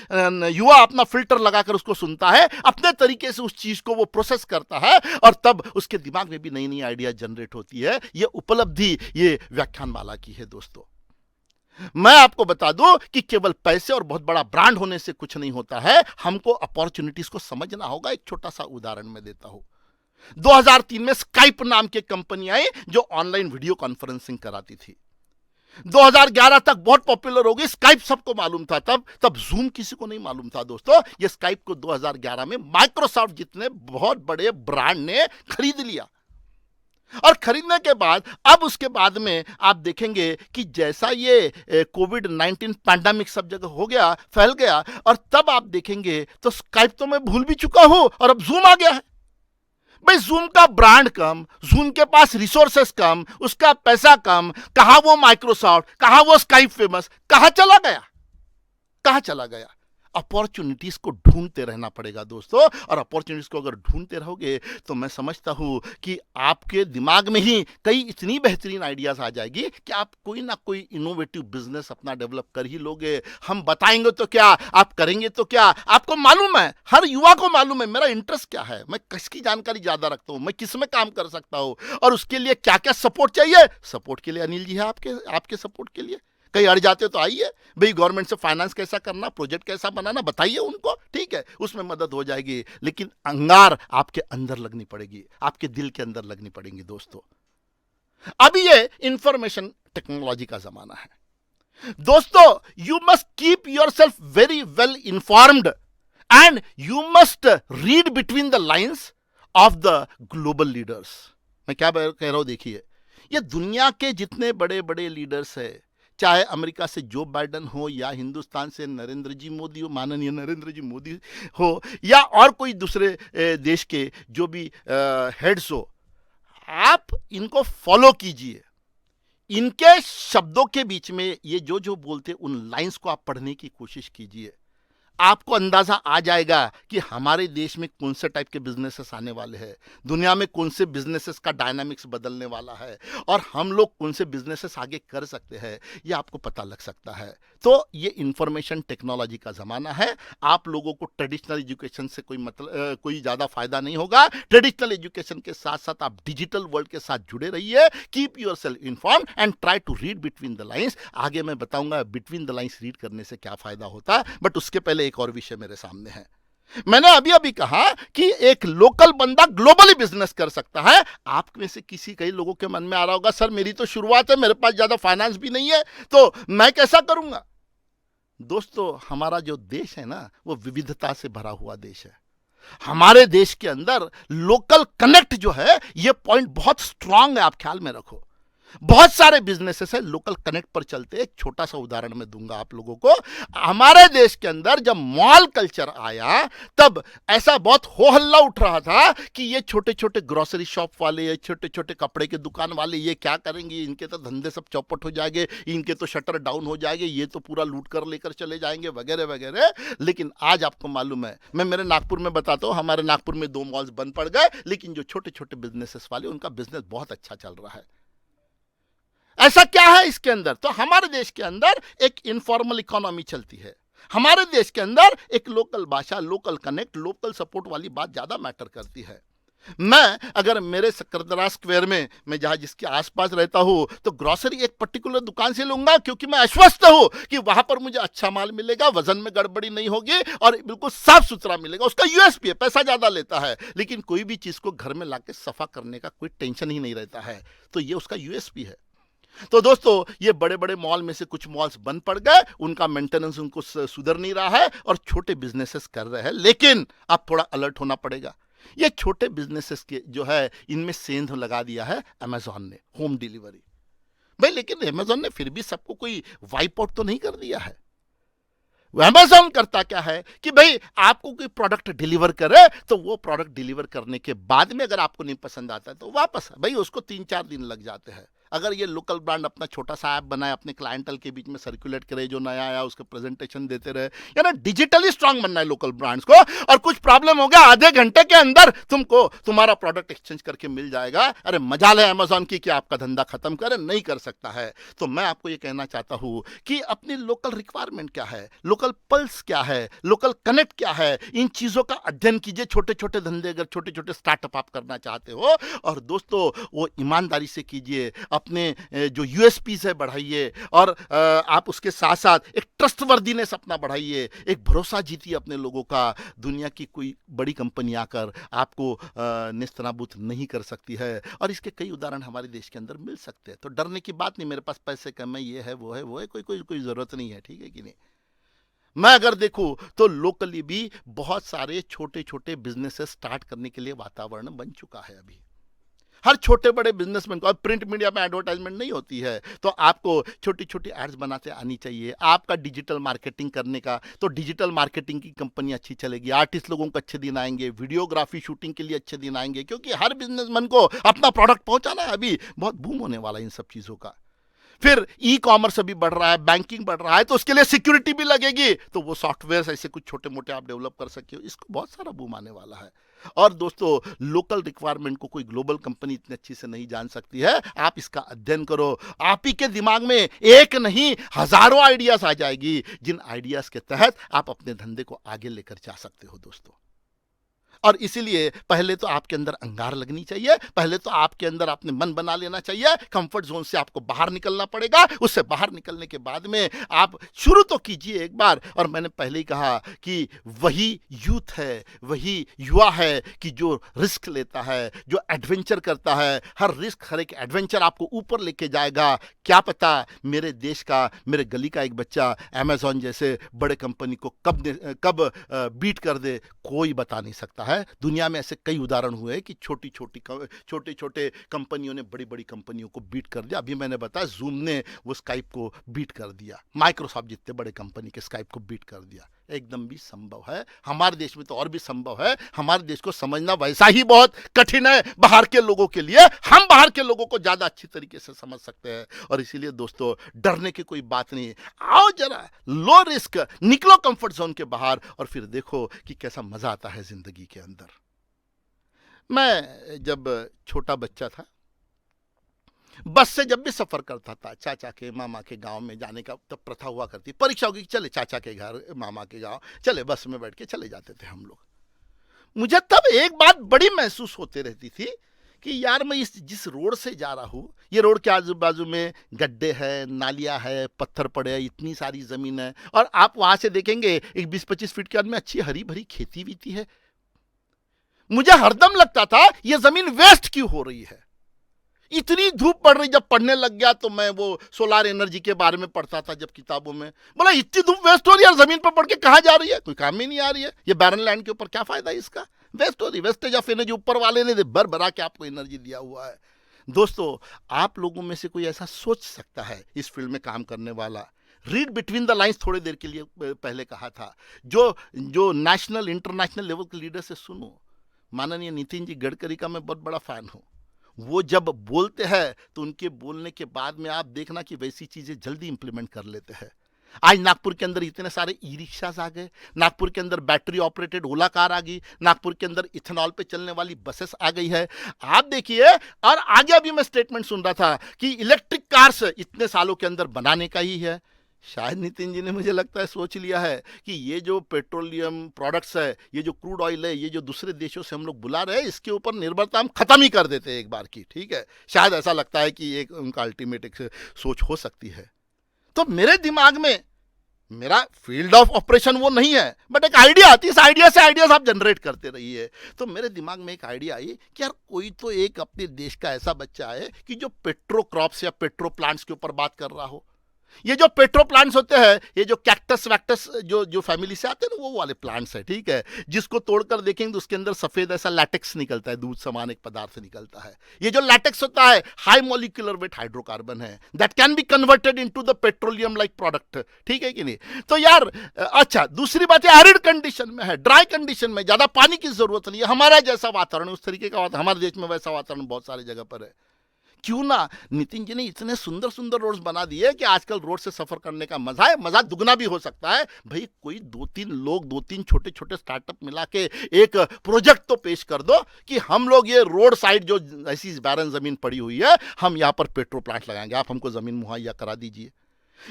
युवा अपना फिल्टर लगाकर उसको सुनता है, अपने तरीके से उस चीज को वो प्रोसेस करता है, और तब उसके दिमाग में भी नई नई आइडिया जनरेट होती है। ये उपलब्धि ये व्याख्यानमाला की है दोस्तों। मैं आपको बता दूं कि केवल पैसे और बहुत बड़ा ब्रांड होने से कुछ नहीं होता है, हमको अपॉर्चुनिटीज को समझना होगा। एक छोटा सा उदाहरण मैं देता हूं। 2003 में स्काइप नाम की कंपनी आई जो ऑनलाइन वीडियो कॉन्फ्रेंसिंग कराती थी। 2011 तक बहुत पॉपुलर हो गई, स्काइप सबको मालूम था, तब जूम किसी को नहीं मालूम था दोस्तों। ये स्काइप को 2011 में माइक्रोसॉफ्ट जितने बहुत बड़े ब्रांड ने खरीद लिया, और खरीदने के बाद अब उसके बाद में आप देखेंगे कि जैसा ये कोविड-19 पैंडेमिक सब जगह हो गया, फैल गया, और तब आप देखेंगे तो स्काइप तो मैं भूल भी चुका हूं, और अब जूम आ गया है। भाई जूम का ब्रांड कम, जूम के पास रिसोर्सेस कम, उसका पैसा कम, कहां वो माइक्रोसॉफ्ट, कहां वो स्काइप फेमस, कहां चला गया, कहां चला गया। अपॉर्चुनिटीज को ढूंढते रहना पड़ेगा दोस्तों, और अपॉर्चुनिटीज को अगर ढूंढते रहोगे तो मैं समझता हूं कि आपके दिमाग में ही कई इतनी बेहतरीन आइडियाज आ जाएगी कि आप कोई ना कोई इनोवेटिव बिजनेस अपना डेवलप कर ही लोगे। हम बताएंगे तो क्या, आप करेंगे तो क्या, आपको मालूम है, हर युवा को मालूम है मेरा इंटरेस्ट क्या है, मैं किसकी जानकारी ज्यादा रखता हूं, मैं किस में काम कर सकता हूं, और उसके लिए क्या क्या सपोर्ट चाहिए। सपोर्ट के लिए अनिल जी है आपके सपोर्ट के लिए। कहीं अड़ जाते तो आइए, भाई गवर्नमेंट से फाइनेंस कैसा करना, प्रोजेक्ट कैसा बनाना, बताइए उनको, ठीक है, उसमें मदद हो जाएगी। लेकिन अंगार आपके अंदर लगनी पड़ेगी, आपके दिल के अंदर लगनी पड़ेगी दोस्तों। अभी ये इंफॉर्मेशन टेक्नोलॉजी का जमाना है दोस्तों। You must keep yourself very well informed, and you must read between the lines of the global leaders. मैं क्या कह रहा हूं, देखिए, ये दुनिया के जितने बड़े बड़े लीडर्स है, चाहे अमेरिका से जो बाइडन हो, या हिंदुस्तान से नरेंद्र जी मोदी हो, माननीय नरेंद्र जी मोदी हो, या और कोई दूसरे देश के जो भी हेड्स हो, आप इनको फॉलो कीजिए। इनके शब्दों के बीच में ये जो बोलते उन लाइंस को आप पढ़ने की कोशिश कीजिए। आपको अंदाजा आ जाएगा कि हमारे देश में कौन से टाइप के बिजनेसेस आने वाले हैं, दुनिया में कौन से बिजनेसेस का डायनामिक्स बदलने वाला है, और हम लोग कौन से बिजनेसेस आगे कर सकते हैं, ये आपको पता लग सकता है। तो ये इंफॉर्मेशन टेक्नोलॉजी का ज़माना है। आप लोगों को ट्रेडिशनल एजुकेशन से कोई ज़्यादा फायदा नहीं होगा। ट्रेडिशनल एजुकेशन के साथ साथ आप डिजिटल वर्ल्ड के साथ जुड़े रहिए। Keep yourself inform and try to read between the lines. आगे मैं बताऊंगा बिटवीन द लाइन्स रीड करने से क्या फायदा होता है, बट उसके पहले एक और विषय मेरे सामने है। मैंने अभी कहा कि एक लोकल बंदा ग्लोबली बिजनेस कर सकता है। आप में से कई लोगों के मन में आ रहा होगा, सर मेरी तो शुरुआत है, मेरे पास ज्यादा फाइनेंस भी नहीं है, तो मैं कैसा करूंगा। दोस्तों, हमारा जो देश है ना, वो विविधता से भरा हुआ देश है। हमारे देश के अंदर लोकल कनेक्ट जो है, ये पॉइंट बहुत स्ट्रांग है, आप ख्याल में रखो। बहुत सारे बिजनेसेस है लोकल कनेक्ट पर चलते हैं। एक छोटा सा उदाहरण मैं दूंगा आप लोगों को। हमारे देश के अंदर जब मॉल कल्चर आया तब ऐसा बहुत हो हल्ला उठ रहा था कि ये छोटे छोटे ग्रोसरी शॉप वाले, ये छोटे छोटे कपड़े के दुकान वाले, ये क्या करेंगे, इनके तो धंधे सब चौपट हो जाएंगे, इनके तो शटर डाउन हो जाएंगे, ये तो पूरा लूट कर लेकर चले जाएंगे वगैरह वगैरह। लेकिन आज आपको मालूम है, मैं मेरे नागपुर में बताता हूँ, हमारे नागपुर में 2 मॉल्स बंद पड़ गए, लेकिन जो छोटे छोटे बिजनेसेस वाले उनका बिजनेस बहुत अच्छा चल रहा है। ऐसा क्या है इसके अंदर? तो हमारे देश के अंदर एक इनफॉर्मल इकोनॉमी चलती है। हमारे देश के अंदर एक लोकल भाषा, लोकल कनेक्ट, लोकल सपोर्ट वाली बात ज्यादा मैटर करती है। मैं अगर मेरे सकरदरा स्क्वायर में मैं जहां जिसके आसपास रहता हूं तो ग्रोसरी एक पर्टिकुलर दुकान से लूंगा क्योंकि मैं आश्वस्त हूं कि वहां पर मुझे अच्छा माल मिलेगा, वजन में गड़बड़ी नहीं होगी और बिल्कुल साफ सुथरा मिलेगा। उसका यूएसपी है, पैसा ज्यादा लेता है, लेकिन कोई भी चीज को घर में लाके सफा करने का कोई टेंशन ही नहीं रहता है। तो ये उसका यूएसपी है। तो दोस्तों, ये बड़े बड़े मॉल में से कुछ मॉल्स बंद पड़ गए, उनका मेंटेनेंस उनको सुधर नहीं रहा है और छोटे बिजनेसेस कर रहे हैं। लेकिन अब थोड़ा अलर्ट होना पड़ेगा। ये छोटे बिजनेसेस के जो है इनमें सेंध लगा दिया है अमेजॉन ने, होम डिलीवरी। भाई लेकिन अमेजॉन ने फिर भी सबको कोई वाइप आउट तो नहीं कर दिया है। अमेजॉन करता क्या है कि भाई आपको कोई प्रोडक्ट डिलीवर करे तो वो प्रोडक्ट डिलीवर करने के बाद में अगर आपको नहीं पसंद आता है तो वापस, भाई उसको 3-4 दिन लग जाते हैं। अगर ये लोकल ब्रांड अपना छोटा सा ऐप बनाए, अपने क्लाइंटल के बीच में सर्कुलेट करे, जो नया आया उसके प्रेजेंटेशन देते रहे, यानी डिजिटली स्ट्रांग बनना है लोकल ब्रांड्स को। और कुछ प्रॉब्लम हो गया, आधे घंटे के अंदर तुमको तुम्हारा प्रोडक्ट एक्सचेंज करके मिल जाएगा। अरे मजाल है अमेजॉन की कि आपका धंधा खत्म करे, नहीं कर सकता है। तो मैं आपको ये कहना चाहता हूं कि अपनी लोकल रिक्वायरमेंट क्या है, लोकल पल्स क्या है, लोकल कनेक्ट क्या है, इन चीजों का अध्ययन कीजिए। छोटे छोटे धंधे, अगर छोटे छोटे स्टार्टअप आप करना चाहते हो, और दोस्तों वो ईमानदारी से कीजिए, अपने जो यूएसपीज है बढ़ाइए, और आप उसके साथ साथ एक ट्रस्टवर्दीनेस अपना बढ़ाइए, एक भरोसा जीतिए अपने लोगों का। दुनिया की कोई बड़ी कंपनी आकर आपको नेस्तनाबूत नहीं कर सकती है, और इसके कई उदाहरण हमारे देश के अंदर मिल सकते हैं। तो डरने की बात नहीं, मेरे पास पैसे कम है, ये है वो है वो है, कोई जरूरत नहीं है, ठीक है कि नहीं। मैं अगर देखूं तो लोकली भी बहुत सारे छोटे छोटे बिजनेसेस स्टार्ट करने के लिए वातावरण बन चुका है। अभी हर छोटे बड़े बिजनेसमैन को, अब प्रिंट मीडिया में एडवर्टाइजमेंट नहीं होती है तो आपको छोटी छोटी एड्स बनाते आनी चाहिए। आपका डिजिटल मार्केटिंग करने का, तो डिजिटल मार्केटिंग की कंपनी अच्छी चलेगी, आर्टिस्ट लोगों को अच्छे दिन आएंगे, वीडियोग्राफी शूटिंग के लिए अच्छे दिन आएंगे, क्योंकि हर बिजनेसमैन को अपना प्रोडक्ट पहुंचाना है। अभी बहुत बूम होने वाला है इन सब चीज़ों का। फिर ई कॉमर्स अभी बढ़ रहा है, बैंकिंग बढ़ रहा है, तो उसके लिए सिक्योरिटी भी लगेगी, तो वो सॉफ्टवेयर ऐसे कुछ छोटे मोटे आप डेवलप कर सकते हो। इसको बहुत सारा बूम आने वाला है। और दोस्तों, लोकल रिक्वायरमेंट को कोई ग्लोबल कंपनी इतनी अच्छी से नहीं जान सकती है। आप इसका अध्ययन करो, आप ही के दिमाग में एक नहीं हजारों आइडियाज आ जाएगी, जिन आइडियाज के तहत आप अपने धंधे को आगे लेकर जा सकते हो दोस्तों। और इसीलिए पहले तो आपके अंदर अंगार लगनी चाहिए, पहले तो आपके अंदर आपने मन बना लेना चाहिए। कंफर्ट जोन से आपको बाहर निकलना पड़ेगा। उससे बाहर निकलने के बाद में आप शुरू तो कीजिए एक बार। और मैंने पहले ही कहा कि वही यूथ है, वही युवा है कि जो रिस्क लेता है, जो एडवेंचर करता है। हर रिस्क, हर एक एडवेंचर आपको ऊपर लेके जाएगा। क्या पता मेरे देश का, मेरे गली का एक बच्चा अमेजॉन जैसे बड़े कंपनी को कब बीट कर दे, कोई बता नहीं सकता है। दुनिया में ऐसे कई उदाहरण हुए कि छोटे छोटे कंपनियों ने बड़ी बड़ी कंपनियों को बीट कर दिया। अभी मैंने बताया जूम ने वो स्काइप को बीट कर दिया, माइक्रोसॉफ्ट जितने बड़े कंपनी के स्काइप को बीट कर दिया। एकदम भी संभव है, हमारे देश में तो और भी संभव है। हमारे देश को समझना वैसा ही बहुत कठिन है बाहर के लोगों के लिए। हम बाहर के लोगों को ज्यादा अच्छी तरीके से समझ सकते हैं। और इसीलिए दोस्तों, डरने की कोई बात नहीं। आओ जरा लो रिस्क, निकलो कंफर्ट जोन के बाहर और फिर देखो कि कैसा मजा आता है जिंदगी के अंदर। मैं जब छोटा बच्चा था, बस से जब भी सफर करता था, चाचा के मामा के गांव में जाने का तब प्रथा हुआ करती, परीक्षा होगी, चले चाचा के घर, मामा के गांव चले, बस में बैठ के चले जाते थे हम लोग। मुझे तब एक बात बड़ी महसूस होती रहती थी कि यार मैं जिस रोड से जा रहा हूँ, ये रोड के आजू बाजू में गड्ढे है, नालियाँ है, पत्थर पड़े हैं, इतनी सारी जमीन है, और आप वहां से देखेंगे एक 20-25 फीट के अंदर में अच्छी हरी भरी खेती बीती है। मुझे हरदम लगता था ये जमीन वेस्ट क्यों हो रही है। इतनी धूप पड़ रही, जब पढ़ने लग गया तो मैं वो सोलार एनर्जी के बारे में पढ़ता था जब किताबों में, बोला इतनी धूप वेस्ट हो रही है, जमीन पर पड़ के कहाँ जा रही है, कोई काम ही नहीं आ रही है। ये बैरन लैंड के ऊपर क्या फायदा है इसका, वेस्ट हो रही, वेस्टेज ऑफ एनर्जी ऊपर वाले ने भर भरा के आपको एनर्जी दिया हुआ है। दोस्तों, आप लोगों में से कोई ऐसा सोच सकता है इस फील्ड में काम करने वाला, रीड बिटवीन द लाइंस थोड़ी देर के लिए पहले कहा था, जो नेशनल इंटरनेशनल लेवल के लीडर से सुनो। माननीय नितिन जी गडकरी का मैं बहुत बड़ा फैन हूँ। वो जब बोलते हैं तो उनके बोलने के बाद में आप देखना कि वैसी चीज़ें जल्दी इंप्लीमेंट कर लेते हैं। आज नागपुर के अंदर इतने सारे ई रिक्शाज आ गए, नागपुर के अंदर बैटरी ऑपरेटेड ओला कार आ गई, नागपुर के अंदर इथेनॉल पे चलने वाली बसेस आ गई है। आप देखिए, और आगे अभी मैं स्टेटमेंट सुन रहा था कि इलेक्ट्रिक कार्स इतने सालों के अंदर बनाने का ही है। शायद नितिन जी ने, मुझे लगता है, सोच लिया है कि ये जो पेट्रोलियम प्रोडक्ट्स है, ये जो क्रूड ऑयल है, ये जो दूसरे देशों से हम लोग बुला रहे हैं, इसके ऊपर निर्भरता हम खत्म ही कर देते हैं एक बार की। ठीक है, शायद ऐसा लगता है कि एक उनका अल्टीमेट एक सोच हो सकती है। तो मेरे दिमाग में, मेरा फील्ड ऑफ ऑपरेशन वो नहीं है, बट एक आइडिया आती है, इस आइडिया से आइडियाज आप जनरेट करते रहिए। तो मेरे दिमाग में एक आइडिया आई कि यार कोई तो एक अपने देश का ऐसा बच्चा है कि जो पेट्रो क्रॉप्स या पेट्रो प्लांट्स के ऊपर बात कर रहा हो। ये जो पेट्रो प्लांट्स होते हैं, ये जो कैक्टस वैक्टस जो फैमिली से आते हैं ना, वो वाले प्लांट्स है। ठीक है, जिसको तोड़कर देखेंगे तो उसके अंदर सफेद ऐसा लैटेक्स निकलता है, दूध समान एक पदार्थ निकलता है। ये जो लैटेक्स होता है, हाई मॉलिक्यूलर वेट हाइड्रोकार्बन है, that can be converted into the petroleum like product. ठीक है कि नहीं? तो यार अच्छा, दूसरी बात है, एरिड कंडीशन में है, ड्राई कंडीशन में, ज्यादा पानी की जरूरत नहीं है। हमारा जैसा वातावरण, उस तरीके का हमारे देश में वैसा वातावरण बहुत सारी जगह पर है। क्यों ना नितिन जी ने इतने सुंदर सुंदर रोड्स बना दिए कि आजकल रोड से सफर करने का मजा दुगना भी हो सकता है। भाई कोई 2-3 लोग, 2-3 छोटे छोटे स्टार्टअप मिला के एक प्रोजेक्ट तो पेश कर दो कि हम लोग ये रोड साइड जो ऐसी बैरन जमीन पड़ी हुई है, हम यहाँ पर पेट्रो प्लांट लगाएंगे, आप हमको जमीन मुहैया करा दीजिए।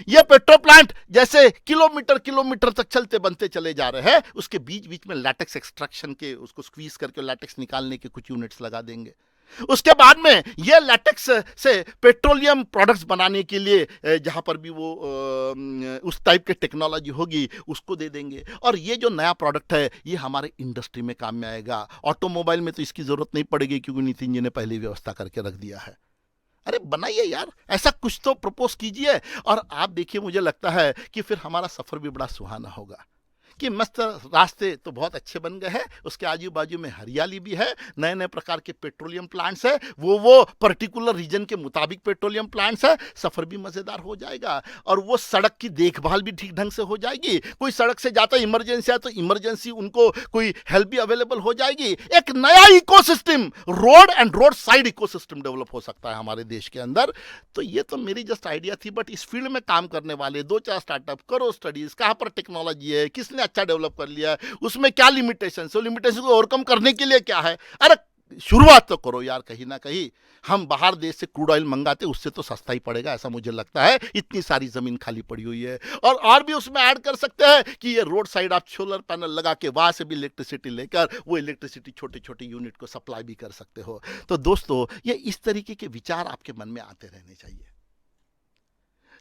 ये पेट्रो प्लांट जैसे किलोमीटर किलोमीटर तक चलते बनते चले जा रहे हैं, उसके बीच बीच में लैटेक्स एक्सट्रैक्शन के, उसको स्क्वीज करके लैटेक्स निकालने के कुछ यूनिट्स लगा देंगे। उसके बाद में ये लैटेक्स से पेट्रोलियम प्रोडक्ट्स बनाने के लिए जहां पर भी वो उस टाइप के टेक्नोलॉजी होगी उसको दे देंगे। और ये जो नया प्रोडक्ट है, ये हमारे इंडस्ट्री में काम में आएगा। ऑटोमोबाइल में तो इसकी जरूरत नहीं पड़ेगी, क्योंकि नितिन जी ने पहले व्यवस्था करके रख दिया है। अरे बनाइए यार, ऐसा कुछ तो प्रपोज कीजिए, और आप देखिए, मुझे लगता है कि फिर हमारा सफर भी बड़ा सुहाना होगा। कि मस्त रास्ते तो बहुत अच्छे बन गए हैं, उसके आजू बाजू में हरियाली भी है, नए नए प्रकार के पेट्रोलियम प्लांट्स है, वो पर्टिकुलर रीजन के मुताबिक पेट्रोलियम प्लांट्स है। सफ़र भी मज़ेदार हो जाएगा, और वो सड़क की देखभाल भी ठीक ढंग से हो जाएगी। कोई सड़क से जाता इमरजेंसी है तो इमरजेंसी उनको कोई हेल्प भी अवेलेबल हो जाएगी। एक नया ecosystem, road and road side ecosystem develop हो सकता है हमारे देश के अंदर। तो ये तो मेरी जस्ट आइडिया थी, बट इस फील्ड में काम करने वाले 2-4 स्टार्टअप करो स्टडीज, कहाँ पर टेक्नोलॉजी है, किसने अच्छा डेवलप कर लिया है, उसमें क्या लिमिटेशन है, लिमिटेशन को ओवरकम करने के लिए क्या है। अरे शुरुआत तो करो यार, कहीं ना कहीं हम बाहर देश से क्रूड ऑयल मंगाते, उससे तो सस्ता ही पड़ेगा, ऐसा मुझे लगता है। इतनी सारी जमीन खाली पड़ी हुई है, और भी उसमें ऐड कर सकते हैं कि ये रोड साइड आप सोलर पैनल लगा के वहां से भी इलेक्ट्रिसिटी लेकर वो इलेक्ट्रिसिटी छोटे छोटे यूनिट को सप्लाई भी कर सकते हो। तो दोस्तों, ये इस तरीके के विचार आपके मन में आते रहने चाहिए।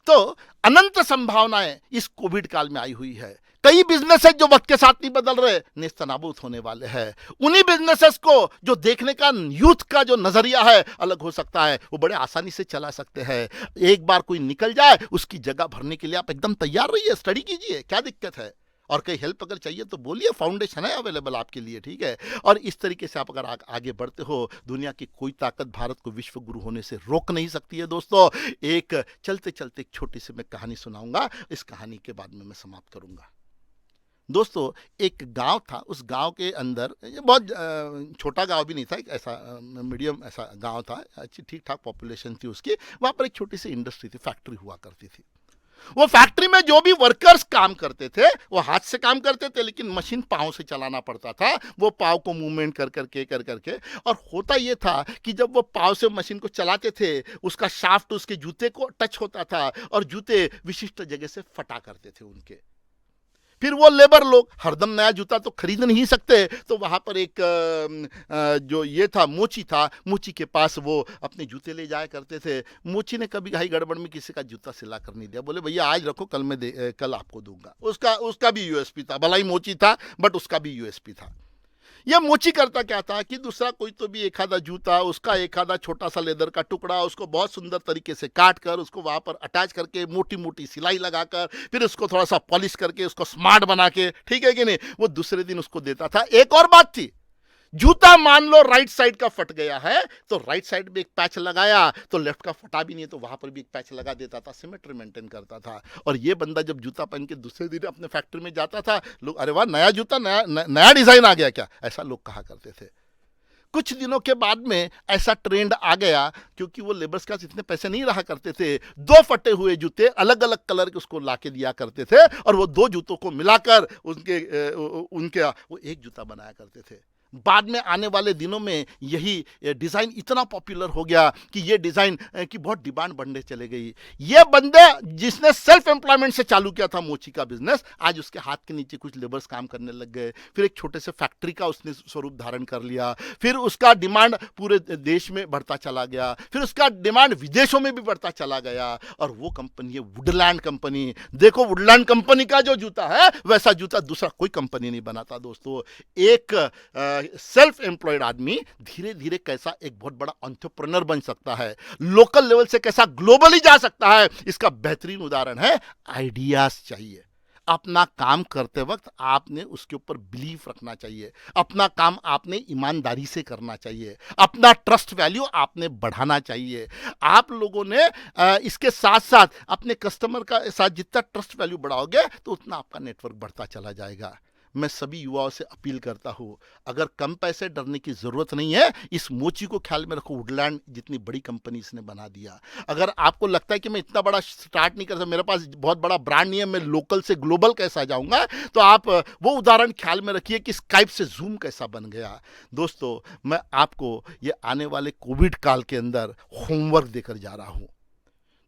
तो अनंत संभावनाएं इस कोविड काल में आई हुई है। कई बिजनेसेस जो वक्त के साथ नहीं बदल रहे, नेस्तनाबूत होने वाले हैं। उन्हीं बिजनेसेस को जो देखने का यूथ का जो नजरिया है अलग हो सकता है, वो बड़े आसानी से चला सकते हैं। एक बार कोई निकल जाए, उसकी जगह भरने के लिए आप एकदम तैयार रहिए, स्टडी कीजिए, क्या दिक्कत है। और कहीं हेल्प अगर चाहिए तो बोलिए, फाउंडेशन है अवेलेबल आपके लिए। ठीक है, और इस तरीके से आप अगर आगे बढ़ते हो, दुनिया की कोई ताकत भारत को विश्व गुरु होने से रोक नहीं सकती है। दोस्तों, एक चलते चलते एक छोटी सी मैं कहानी सुनाऊंगा, इस कहानी के बाद में मैं समाप्त करूंगा। दोस्तों, एक गांव था, उस गांव के अंदर, बहुत छोटा गांव भी नहीं था, एक ऐसा मीडियम ऐसा गांव था, अच्छी ठीक ठाक पॉपुलेशन थी उसकी। वहाँ पर एक छोटी सी इंडस्ट्री थी, फैक्ट्री हुआ करती थी। वो फैक्ट्री में जो भी वर्कर्स काम करते थे, वो हाथ से काम करते थे, लेकिन मशीन पाँव से चलाना पड़ता था। वो पाँव को मूवमेंट कर करके और होता ये था कि जब वो पाँव से मशीन को चलाते थे, उसका शाफ्ट उसके जूते को टच होता था, और जूते विशिष्ट जगह से फटा करते थे उनके। फिर वो लेबर लोग हरदम नया जूता तो खरीद नहीं सकते, तो वहाँ पर एक जो ये था, मोची था, मोची के पास वो अपने जूते ले जाया करते थे। मोची ने कभी घाई गड़बड़ में किसी का जूता सिला कर नहीं दिया, बोले भैया आज रखो, कल आपको दूंगा। उसका भी यूएसपी था, भला ही मोची था बट उसका भी यूएसपी था। ये मोची करता क्या था कि दूसरा कोई तो भी एक आधा जूता, उसका एक आधा छोटा सा लेदर का टुकड़ा, उसको बहुत सुंदर तरीके से काट कर, उसको वहाँ पर अटैच करके मोटी मोटी सिलाई लगाकर, फिर उसको थोड़ा सा पॉलिश करके, उसको स्मार्ट बना के, ठीक है कि नहीं, वो दूसरे दिन उसको देता था। एक और बात थी, जूता मान लो राइट साइड का फट गया है तो राइट साइड में एक पैच लगाया, तो लेफ्ट का फटा भी नहीं तो वहां पर भी एक पैच लगा देता था, सिमेट्री मेंटेन करता था। और ये बंदा जब जूता पहन के दूसरे दिन अपने फैक्ट्री में जाता था, लोग अरे वाह नया जूता, नया डिजाइन आ गया क्या, ऐसा लोग कहा करते थे। कुछ दिनों के बाद में ऐसा ट्रेंड आ गया, क्योंकि वो लेबर्स के पास इतने पैसे नहीं रहा करते थे, 2 फटे हुए जूते अलग अलग कलर के उसको लाके दिया करते थे, और वो 2 जूतों को मिलाकर उनके वो एक जूता बनाया करते थे। बाद में आने वाले दिनों में यही डिज़ाइन इतना पॉपुलर हो गया कि ये डिज़ाइन की बहुत डिमांड बढ़ने चले गई। ये बंदे जिसने सेल्फ एम्प्लॉयमेंट से चालू किया था मोची का बिजनेस, आज उसके हाथ के नीचे कुछ लेबर्स काम करने लग गए, फिर एक छोटे से फैक्ट्री का उसने स्वरूप धारण कर लिया, फिर उसका डिमांड पूरे देश में बढ़ता चला गया, फिर उसका डिमांड विदेशों में भी बढ़ता चला गया। और वो कंपनी है वुडलैंड कंपनी। देखो वुडलैंड कंपनी का जो जूता है वैसा जूता दूसरा कोई कंपनी नहीं बनाता दोस्तों। एक सेल्फ एम्प्लॉयड आदमी धीरे धीरे कैसा एक बहुत बड़ा एंटरप्रेन्योर बन सकता है, लोकल लेवल से कैसा ग्लोबली जा सकता है, इसका बेहतरीन उदाहरण है आइडियाज चाहिए। अपना काम करते वक्त आपने उसके ऊपर बिलीफ रखना चाहिए, अपना काम आपने ईमानदारी से करना चाहिए, अपना ट्रस्ट वैल्यू आपने बढ़ाना चाहिए। आप लोगों ने इसके साथ साथ अपने कस्टमर का साथ जितना ट्रस्ट वैल्यू बढ़ाओगे तो उतना आपका नेटवर्क बढ़ता चला जाएगा। मैं सभी युवाओं से अपील करता हूं, अगर कम पैसे डरने की जरूरत नहीं है, इस मोची को ख्याल में रखो, वुडलैंड जितनी बड़ी कंपनी इसने बना दिया। अगर आपको लगता है कि मैं इतना बड़ा स्टार्ट नहीं कर सकता, मेरे पास बहुत बड़ा ब्रांड नहीं है, मैं लोकल से ग्लोबल कैसा जाऊंगा, तो आप वो उदाहरण ख्याल में रखिए कि स्काइप से जूम कैसा बन गया। दोस्तों मैं आपको ये आने वाले कोविड काल के अंदर होमवर्क देकर जा रहा हूं।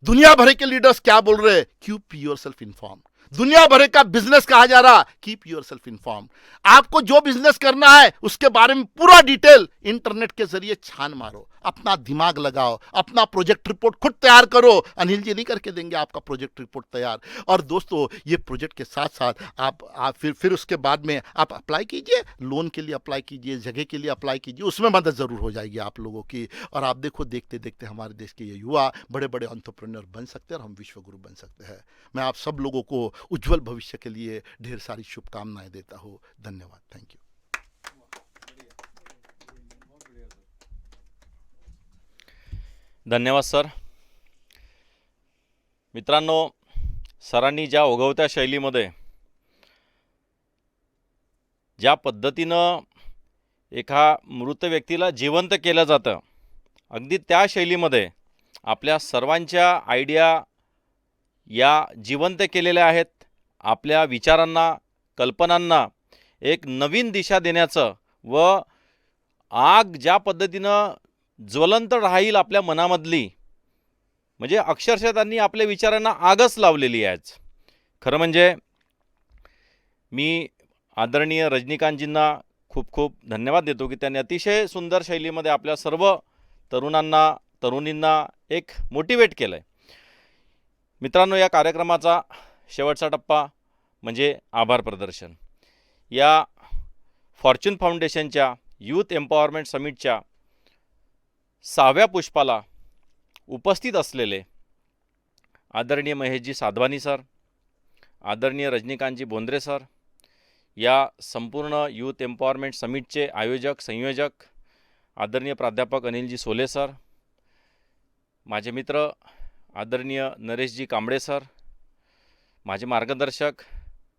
दुनिया भर के लीडर्स क्या बोल रहे हैं, कीप योरसेल्फ इन्फॉर्म्ड। दुनिया भर का बिजनेस कहा जा रहा, कीप योरसेल्फ इन्फॉर्म्ड। आपको जो बिजनेस करना है उसके बारे में पूरा डिटेल इंटरनेट के जरिए छान मारो, अपना दिमाग लगाओ, अपना प्रोजेक्ट रिपोर्ट खुद तैयार करो। अनिल जी नहीं करके देंगे आपका प्रोजेक्ट रिपोर्ट तैयार। और दोस्तों ये प्रोजेक्ट के साथ साथ आप फिर उसके बाद में आप अप्लाई कीजिए, लोन के लिए अप्लाई कीजिए, जगह के लिए अप्लाई कीजिए, उसमें मदद जरूर हो जाएगी आप लोगों की। और आप देखो देखते देखते हमारे देश के ये युवा बड़े बड़े एंटरप्रेन्योर बन सकते हैं और हम विश्व गुरु बन सकते हैं। मैं आप सब लोगों को उज्जवल भविष्य के लिए ढेर सारी शुभकामनाएं देता हूं। धन्यवाद। Thank you. धन्यवाद सर। मित्रांनो, सरांनी ज्या ओघवत्या शैलीमध्ये ज्या पद्धतीनं एका मृत व्यक्तीला जिवंत केलं जातं, अगदी त्या शैलीमध्ये आपल्या सर्वांच्या आयडिया या जिवंत केलेल्या आहेत। आपल्या विचारांना, कल्पनांना एक नवीन दिशा देण्याचं व आग ज्या पद्धतीनं ज्वलंत राहील आपल्या मनामधली, म्हणजे अक्षरशः त्यांनी आपल्या विचारांना आगच लावलेली आहे। खरं म्हणजे मी आदरणीय रजनीकांतजींना खूप खूप धन्यवाद देतो की त्यांनी अतिशय सुंदर शैलीमध्ये आपल्या सर्व तरुणांना, तरुणींना एक मोटिवेट केलं आहे। मित्रांनो, या कार्यक्रमाचा शेवटचा टप्पा म्हणजे आभार प्रदर्शन। या फॉर्च्यून फाउंडेशनच्या यूथ एम्पॉवरमेंट समिटच्या 6व्या पुष्पाला उपस्थित असलेले आदरणीय महेशजी साधवानी सर, आदरणीय रजनीकांतजी बोंद्रे सर, या संपूर्ण यूथ एम्पॉवरमेंट समिटचे आयोजक, संयोजक आदरणीय प्राध्यापक अनिलजी सोले सर, माझे मित्र आदरणीय नरेशजी कांबळे सर, माझे मार्गदर्शक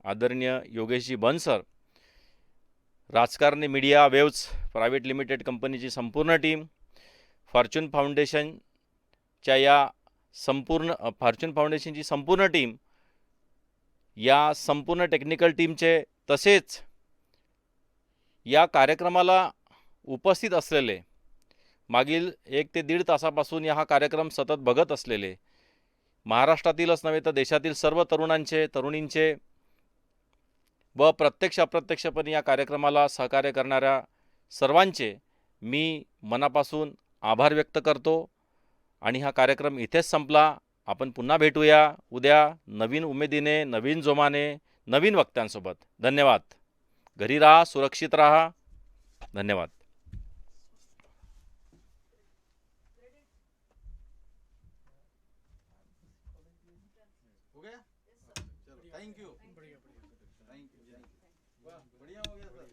आदरणीय योगेशजी बन सर, राजकारणी मीडिया वेव्स प्रायव्हेट लिमिटेड कंपनीची संपूर्ण टीम, फॉर्च्यून फाउंडेशनच्या या फॉर्च्यून फाउंडेशनची संपूर्ण टीम, या संपूर्ण टेक्निकल टीमचे, तसेच या कार्यक्रमाला उपस्थित असलेले, मागील 1 ते 1.5 तासापासून हा कार्यक्रम सतत बघत असलेले महाराष्ट्रातीलच नव्हे तर देशातील सर्व तरुणांचे, तरुणींचे व प्रत्यक्ष अप्रत्यक्षपणे या कार्यक्रमाला सहकार्य करणाऱ्या सर्वांचे मी मनापासून आभार व्यक्त करतो। आणि हा कार्यक्रम इथेच संपला। आपण पुन्हा भेटूया उद्या नवीन उमेदीने, नवीन जोमाने, नवीन वक्त्यांसोबत। धन्यवाद। घरी राहा, सुरक्षित राहा। धन्यवाद। Thank you. बढ़िया हो गया सर।